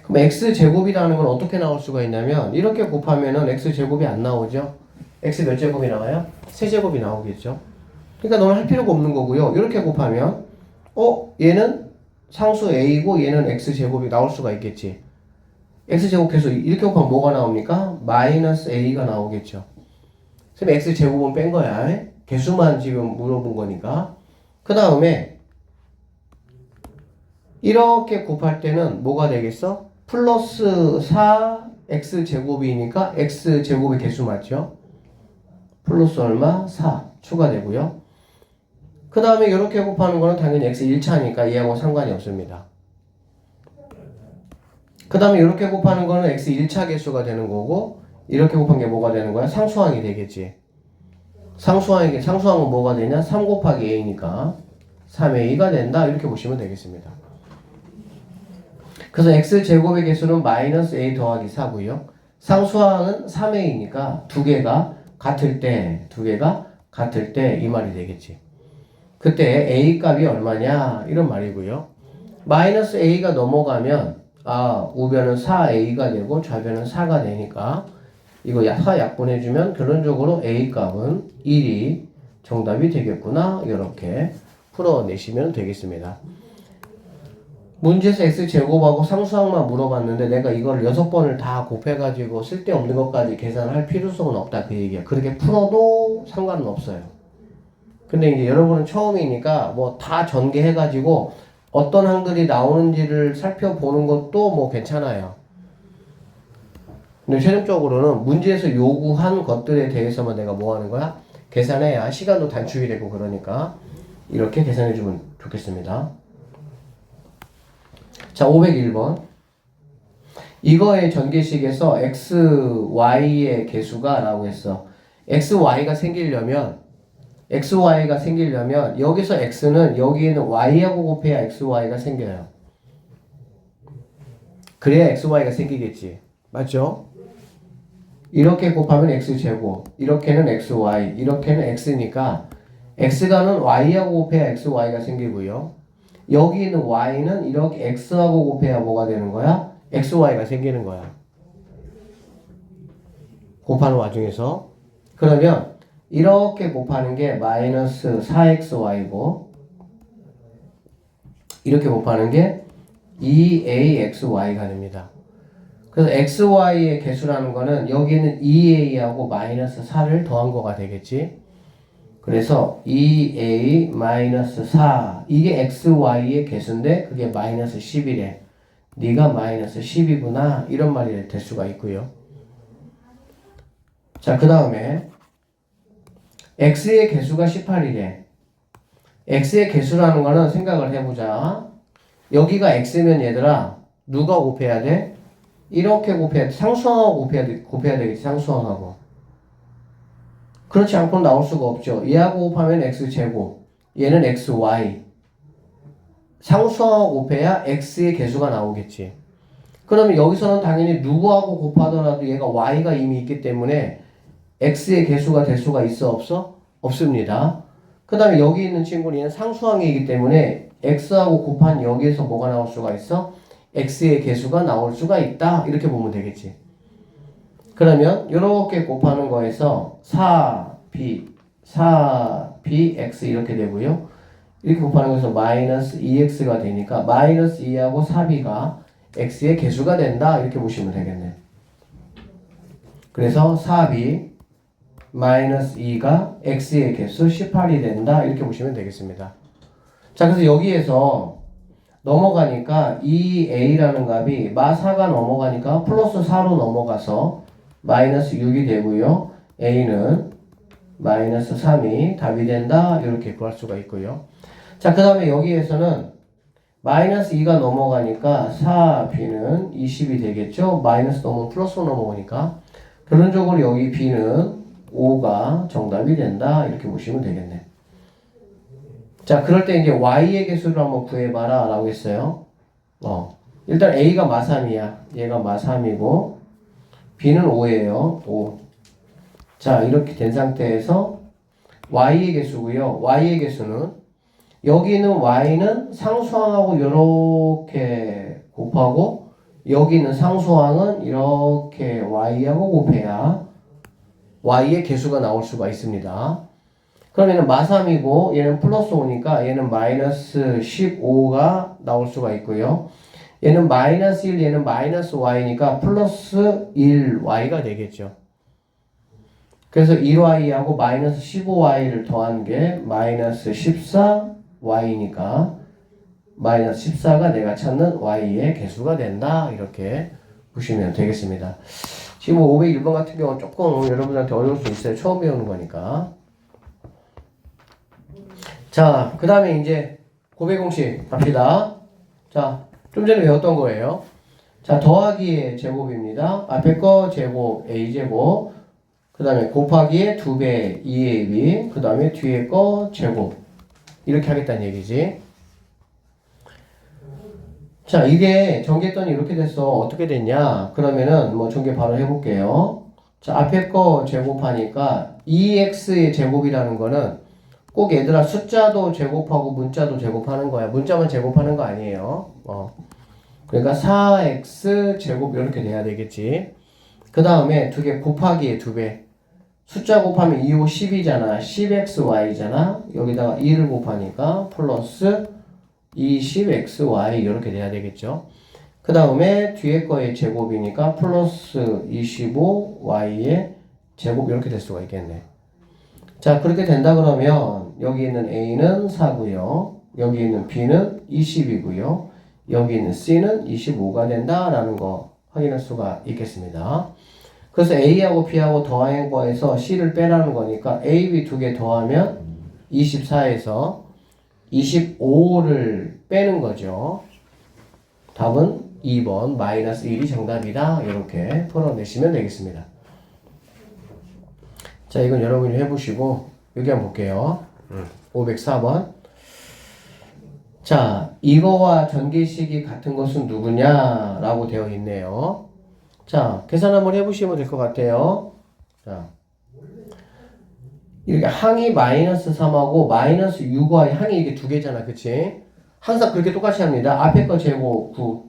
그럼 x제곱이라는 건 어떻게 나올 수가 있냐면 이렇게 곱하면은 x제곱이 안 나오죠. x 몇 제곱이 나와요? 세제곱이 나오겠죠. 그러니까 너는 할 필요가 없는 거고요. 이렇게 곱하면 얘는 상수 a고 얘는 x제곱이 나올 수가 있겠지. x제곱 해서 이렇게 곱하면 뭐가 나옵니까? 마이너스 a가 나오겠죠. 그럼 x제곱은 뺀 거야. 개수만 지금 물어본 거니까. 그 다음에 이렇게 곱할 때는 뭐가 되겠어? 플러스 4 x제곱이니까 x제곱의 개수 맞죠? 플러스 얼마? 4 추가되고요. 그 다음에 이렇게 곱하는 거는 당연히 x 1차니까 얘하고 상관이 없습니다. 그 다음에 이렇게 곱하는 거는 x 1차 개수가 되는 거고, 이렇게 곱한 게 뭐가 되는 거야? 상수항이 되겠지. 상수항은 뭐가 되냐? 3 곱하기 a니까 3a가 된다. 이렇게 보시면 되겠습니다. 그래서 x제곱의 개수는 마이너스 a 더하기 4고요. 상수항은 3a니까 두 개가 같을 때 이 말이 되겠지. 그때 a 값이 얼마냐? 이런 말이고요. 마이너스 a가 넘어가면 우변은 4a가 되고 좌변은 4가 되니까 이거 4 약분해주면 결론적으로 a 값은 1이 정답이 되겠구나. 이렇게 풀어내시면 되겠습니다. 문제에서 x제곱하고 상수항만 물어봤는데 내가 이걸 6번을 다 곱해가지고 쓸데없는 것까지 계산할 필요성은 없다. 그 얘기야. 그렇게 풀어도 상관은 없어요. 근데 이제 여러분은 처음이니까 뭐 다 전개해가지고 어떤 항들이 나오는지를 살펴보는 것도 뭐 괜찮아요. 근데 최종적으로는 문제에서 요구한 것들에 대해서만 내가 뭐 하는 거야? 계산해야 시간도 단축이 되고 그러니까 이렇게 계산해주면 좋겠습니다. 자, 501번. 이거의 전개식에서 x, y의 개수가 라고 했어. x, y가 생기려면 여기서 x는 여기에는 y하고 곱해야 x, y가 생겨요. 그래야 x, y가 생기겠지. 맞죠? 이렇게 곱하면 x제곱, 이렇게는 xy, 이렇게는 x니까 x가는 y하고 곱해야 x, y가 생기고요. 여기 있는 y는 이렇게 x하고 곱해야 뭐가 되는 거야? xy가 생기는 거야. 곱하는 와중에서. 그러면 이렇게 곱하는 게 마이너스 4xy고 이렇게 곱하는 게 2axy가 됩니다. 그래서 xy의 개수라는 거는 여기는 2a하고 마이너스 4를 더한 거가 되겠지. 그래서 2a 마이너스 4 이게 xy의 개수인데 그게 마이너스 10이래. 네가 마이너스 10이구나. 이런 말이 될 수가 있고요. 자, 그 다음에 x의 개수가 18이래. x의 개수라는 거는 생각을 해보자. 여기가 x면 얘들아 누가 곱해야 돼? 이렇게 곱해야 돼. 상수항하고 곱해야 되겠지. 상수항하고. 그렇지 않고는 나올 수가 없죠. 얘하고 곱하면 x제곱. 얘는 xy. 상수항하고 곱해야 x의 개수가 나오겠지. 그러면 여기서는 당연히 누구하고 곱하더라도 얘가 y가 이미 있기 때문에 x의 개수가 될 수가 있어? 없어? 없습니다. 그 다음에 여기 있는 친구는 얘는 상수항이기 때문에 x하고 곱한 여기에서 뭐가 나올 수가 있어? x의 개수가 나올 수가 있다. 이렇게 보면 되겠지. 그러면 이렇게 곱하는 거에서 4bx 이렇게 되고요. 이렇게 곱하는 것에서 마이너스 2x가 되니까 마이너스 2하고 4b가 x의 개수가 된다. 이렇게 보시면 되겠네. 그래서 4b 마이너스 2가 x의 개수 18이 된다. 이렇게 보시면 되겠습니다. 자, 그래서 여기에서 넘어가니까 이 a라는 값이 마 4가 넘어가니까 플러스 4로 넘어가서 마이너스 6이 되고요. a는 마이너스 3이 답이 된다. 이렇게 구할 수가 있고요. 자, 그 다음에 여기에서는 마이너스 2가 넘어가니까 4b는 20이 되겠죠. 마이너스 넘으면 플러스로 넘어오니까 결론적으로 여기 b는 5가 정답이 된다. 이렇게 보시면 되겠네. 자, 그럴 때 이제 y의 개수를 한번 구해봐라 라고 했어요. 일단 a가 마3이야. 얘가 마3이고 b는 5예요. 5. 자, 이렇게 된 상태에서 y의 개수고요. y의 개수는 여기 있는 y는 상수항하고 이렇게 곱하고 여기 있는 상수항은 이렇게 y하고 곱해야 y의 개수가 나올 수가 있습니다. 그럼 얘는 마3이고 얘는 플러스 5니까 얘는 마이너스 15가 나올 수가 있고요. 얘는 마이너스 1, 얘는 마이너스 y니까 플러스 1y가 되겠죠. 그래서 1y하고 마이너스 15y를 더한 게 마이너스 14y니까 마이너스 14가 내가 찾는 y의 개수가 된다. 이렇게 보시면 되겠습니다. 지금 501번 같은 경우는 조금 여러분들한테 어려울 수 있어요. 처음 배우는 거니까. 자, 그 다음에 이제 곱의 공식 갑시다. 자, 좀 전에 배웠던 거예요. 자, 더하기의 제곱입니다. 앞에 거 제곱, a제곱. 그 다음에 곱하기의 2배, 2ab. 그 다음에 뒤에 거 제곱. 이렇게 하겠다는 얘기지. 자, 이게 전개했더니 이렇게 됐어. 어떻게 됐냐? 그러면은 뭐 전개 바로 해볼게요. 자, 앞에 거 제곱하니까 2x의 제곱이라는 거는 꼭 얘들아 숫자도 제곱하고 문자도 제곱하는 거야. 문자만 제곱하는 거 아니에요. 그러니까 4x 제곱 이렇게 돼야 되겠지. 그 다음에 두 개 곱하기에 2배. 숫자 곱하면 2, 5, 10이잖아. 10xy잖아. 여기다가 2를 곱하니까 플러스 20xy 이렇게 돼야 되겠죠. 그 다음에 뒤에 거의 제곱이니까 플러스 25y의 제곱 이렇게 될 수가 있겠네. 자, 그렇게 된다 그러면 여기 있는 a는 4고요. 여기 있는 b는 20이고요. 여기 있는 c는 25가 된다라는 거 확인할 수가 있겠습니다. 그래서 a하고 b하고 더하는 거에서 c를 빼라는 거니까 a, b 두 개 더하면 24에서 25를 빼는 거죠. 답은 2번 마이너스 1이 정답이다. 이렇게 풀어내시면 되겠습니다. 자, 이건 여러분이 해보시고 여기 한번 볼게요. 504번. 자, 이거와 전개식이 같은 것은 누구냐? 라고 되어 있네요. 자, 계산 한번 해보시면 될 것 같아요. 자, 이렇게 항이 마이너스 3하고 마이너스 6과 항이 이게 두 개잖아. 그치? 항상 그렇게 똑같이 합니다. 앞에 거 제곱 9.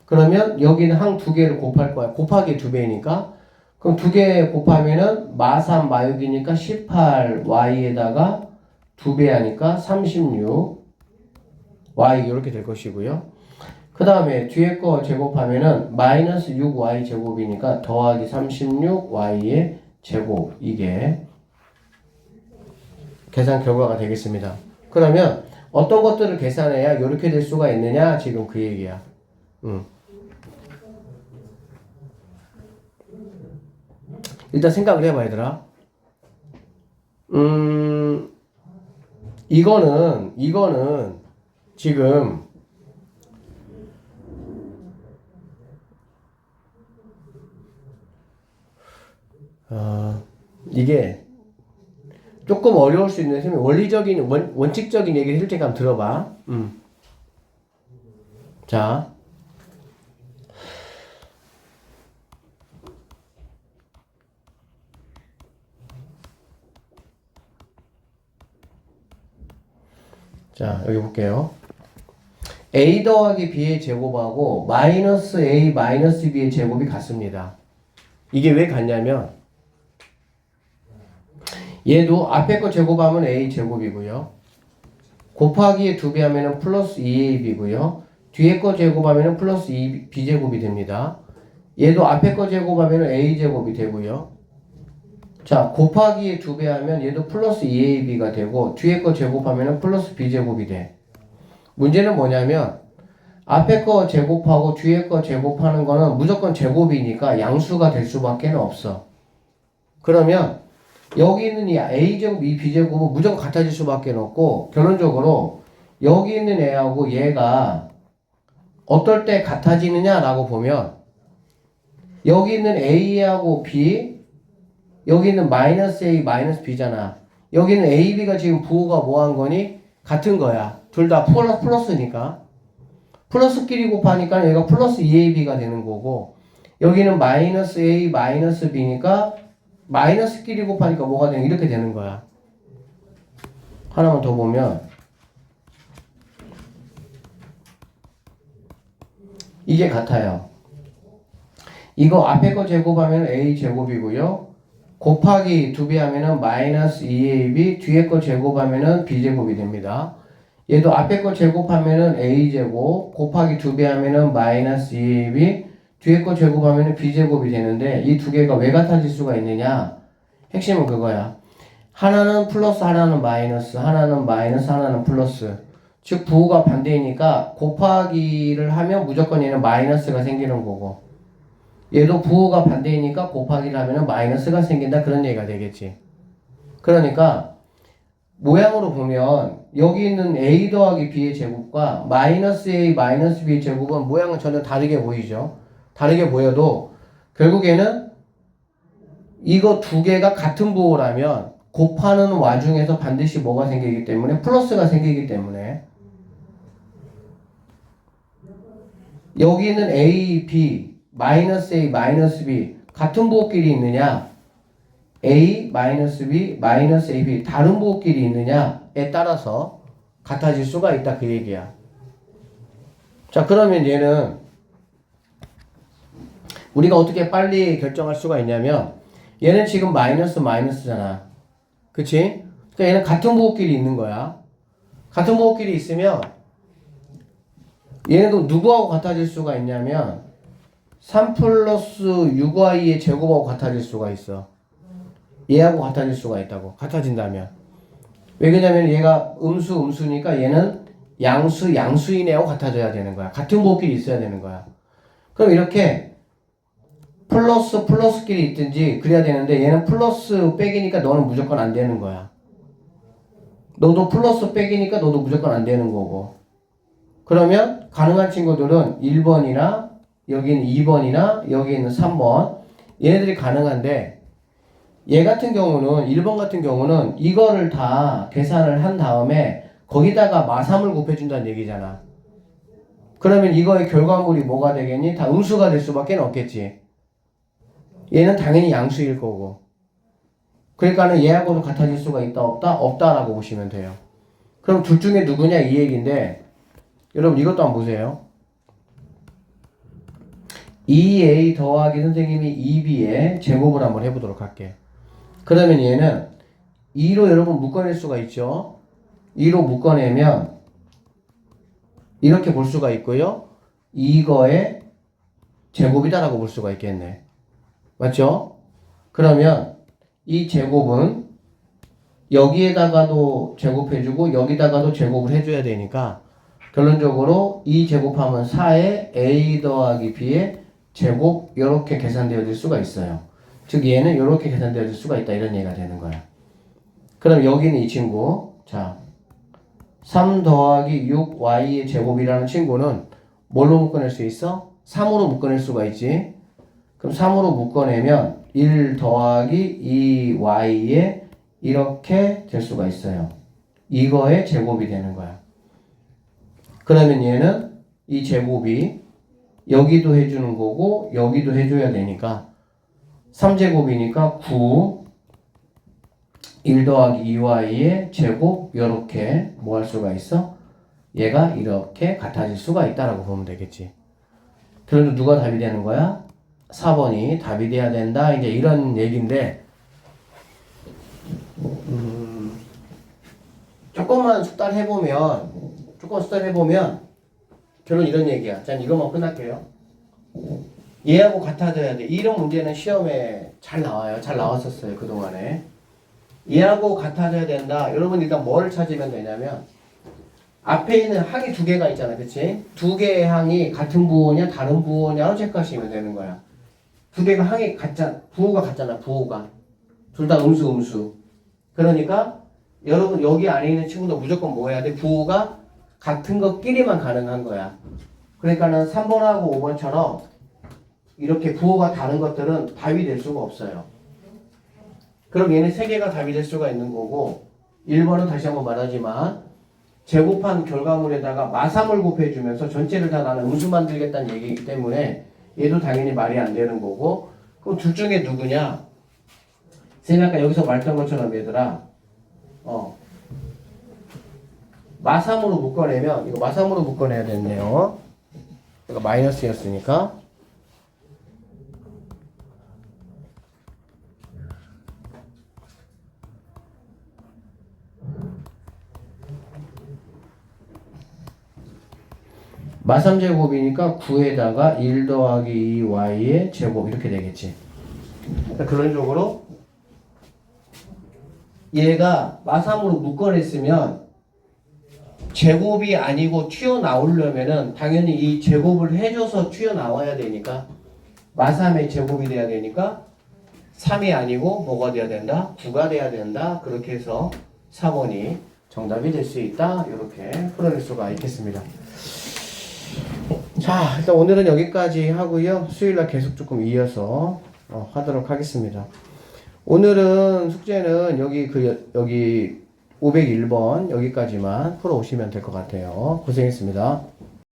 그러면 여기는 항 두 개를 곱할 거야. 곱하기 2배니까. 그럼 두 개 곱하면은 마3, 마6이니까 18, y에다가 2배 하니까 36, y 이렇게 될 것이고요. 그 다음에 뒤에 거 제곱하면은 마이너스 6y 제곱이니까 더하기 36y의 제곱. 이게 계산 결과가 되겠습니다. 그러면 어떤 것들을 계산해야 이렇게 될 수가 있느냐? 지금 그 얘기야. 일단 생각을 해봐, 얘들아. 이거는 지금 이게 조금 어려울 수 있는 셈이 원리적인 원칙적인 얘기를 해줄 테니까 한번 들어봐. 자, 여기 볼게요. a 더하기 b의 제곱하고 마이너스 a 마이너스 b의 제곱이 같습니다. 이게 왜 같냐면 얘도 앞에 거 제곱하면 a 제곱이고요. 곱하기에 2배 하면은 플러스 2ab고요. 뒤에 거 제곱하면은 플러스 2b제곱이 됩니다. 얘도 앞에 거 제곱하면은 a제곱이 되고요. 자, 곱하기에 2배 하면 얘도 플러스 2ab가 되고 뒤에 거 제곱하면은 플러스 b제곱이 돼. 문제는 뭐냐면 앞에 거 제곱하고 뒤에 거 제곱하는 거는 무조건 제곱이니까 양수가 될 수밖에 없어. 그러면 여기 있는 이 a제곱, 이 b제곱은 무조건 같아질 수밖에 없고 결론적으로 여기 있는 애하고 얘가 어떨 때 같아지느냐라고 보면 여기 있는 a하고 b, 여기 있는 마이너스 a, 마이너스 b잖아. 여기는 a, b가 지금 부호가 뭐 한 거니? 같은 거야. 둘 다 플러스니까. 플러스끼리 곱하니까 얘가 플러스 2ab가 되는 거고 여기는 마이너스 a, 마이너스 b니까 마이너스끼리 곱하니까 뭐가 되는 이렇게 되는 거야. 하나만 더 보면 이게 같아요. 이거 앞에 거 제곱하면 a 제곱이고요. 곱하기 2배 하면은 마이너스 2ab, 뒤에 거 제곱하면은 b제곱이 됩니다. 얘도 앞에 거 제곱하면은 a제곱, 곱하기 2배 하면은 마이너스 2ab, 뒤에 거 제곱하면은 b제곱이 되는데 이 두 개가 왜 같아질 수가 있느냐? 핵심은 그거야. 하나는 플러스, 하나는 마이너스, 하나는 마이너스, 하나는 플러스. 즉 부호가 반대이니까 곱하기를 하면 무조건 얘는 마이너스가 생기는 거고 얘도 부호가 반대이니까 곱하기를 하면 마이너스가 생긴다 그런 얘기가 되겠지. 그러니까 모양으로 보면 여기 있는 a 더하기 b의 제곱과 마이너스 a 마이너스 b의 제곱은 모양은 전혀 다르게 보이죠. 다르게 보여도 결국에는 이거 두 개가 같은 부호라면 곱하는 와중에서 반드시 뭐가 생기기 때문에 플러스가 생기기 때문에 여기 있는 a, b, 마이너스 a, 마이너스 b 같은 부호끼리 있느냐 a, 마이너스 b, 마이너스 ab 다른 부호끼리 있느냐에 따라서 같아질 수가 있다 그 얘기야. 자 그러면 얘는 우리가 어떻게 빨리 결정할 수가 있냐면 얘는 지금 마이너스 마이너스잖아. 그치? 그러니까 얘는 같은 부호끼리 있는 거야. 같은 부호끼리 있으면 얘는 그럼 누구하고 같아질 수가 있냐면 3 플러스 6y의 제곱하고 같아질 수가 있어. 얘하고 같아질 수가 있다고. 같아진다면. 왜 그러냐면 얘가 음수니까 얘는 양수인 애하고 같아져야 되는 거야. 같은 부호끼리 있어야 되는 거야. 그럼 이렇게 플러스끼리 있든지 그래야 되는데 얘는 플러스 백이니까 너는 무조건 안 되는 거야. 너도 플러스 백이니까 너도 무조건 안 되는 거고. 그러면 가능한 친구들은 1번이나 여기는 2번이나 여기 있는 3번 얘네들이 가능한데 얘 같은 경우는 1번 같은 경우는 이거를 다 계산을 한 다음에 거기다가 마삼을 곱해준다는 얘기잖아. 그러면 이거의 결과물이 뭐가 되겠니? 다 음수가 될 수밖에 없겠지. 얘는 당연히 양수일 거고. 그러니까는 얘하고도 같아질 수가 있다 없다? 없다라고 보시면 돼요. 그럼 둘 중에 누구냐 이 얘기인데 여러분 이것도 한번 보세요. 2a 더하기 선생님이 2b의 제곱을 한번 해보도록 할게. 그러면 얘는 2로 여러분 묶어낼 수가 있죠. 2로 묶어내면 이렇게 볼 수가 있고요. 이거의 제곱이다라고 볼 수가 있겠네. 맞죠? 그러면 이 제곱은 여기에다가도 제곱해주고 여기다가도 제곱을 해줘야 되니까 결론적으로 이 제곱하면 4의 a 더하기 b의 제곱 이렇게 계산되어질 수가 있어요. 즉 얘는 이렇게 계산되어질 수가 있다 이런 얘기가 되는 거야. 그럼 여기는 이 친구 자 3 더하기 6y의 제곱이라는 친구는 뭘로 묶어낼 수 있어? 3으로 묶어낼 수가 있지. 그럼 3으로 묶어내면 1 더하기 2y의 이렇게 될 수가 있어요. 이거의 제곱이 되는 거야. 그러면 얘는 이 제곱이 여기도 해주는 거고 여기도 해줘야 되니까 3제곱이니까 9 1 더하기 2y의 제곱 이렇게 뭐 할 수가 있어? 얘가 이렇게 같아질 수가 있다라고 보면 되겠지. 그래도 누가 답이 되는 거야? 4번이 답이 돼야 된다 이제 이런 얘기인데 조금 조금만 숙달해보면 결론 이런 얘기야. 자, 이거만 끝날게요. 얘하고 같아져야 돼. 이런 문제는 시험에 잘 나와요. 잘 나왔었어요, 그동안에. 얘하고 같아져야 된다. 여러분 일단 뭐를 찾으면 되냐면 앞에 있는 항이 두 개가 있잖아, 그치? 두 개의 항이 같은 부호냐 다른 부호냐로 체크하시면 되는 거야. 두 개가 항이 부호가 같잖아, 부호가. 둘 다 음수. 그러니까 여러분 여기 안에 있는 친구도 무조건 뭐 해야 돼? 부호가 같은 것끼리만 가능한 거야. 그러니까는 3번하고 5번처럼 이렇게 부호가 다른 것들은 답이 될 수가 없어요. 그럼 얘네 세 개가 답이 될 수가 있는 거고 1번은 다시 한번 말하지만 제곱한 결과물에다가 마삼을 곱해주면서 전체를 다 나는 음수 만들겠다는 얘기이기 때문에 얘도 당연히 말이 안 되는 거고 그럼 둘 중에 누구냐? 쌤이 아까 여기서 말했던 것처럼 얘들아 마삼으로 묶어내면 이거 마삼으로 묶어내야 됐네요. 이거 마이너스였으니까 마3제곱이니까 9에다가 1 더하기 2y의 제곱 이렇게 되겠지. 그러니까 그런 쪽으로 얘가 마3으로 묶어냈으면 제곱이 아니고 튀어나오려면은 당연히 이 제곱을 해줘서 튀어나와야 되니까 마3의 제곱이 돼야 되니까 3이 아니고 뭐가 돼야 된다? 9가 돼야 된다. 그렇게 해서 4번이 정답이 될 수 있다. 이렇게 풀어낼 수가 있겠습니다. 자, 일단 오늘은 여기까지 하고요. 수요일날 계속 조금 이어서 하도록 하겠습니다. 오늘은 숙제는 여기 501번 여기까지만 풀어 오시면 될 것 같아요. 고생했습니다.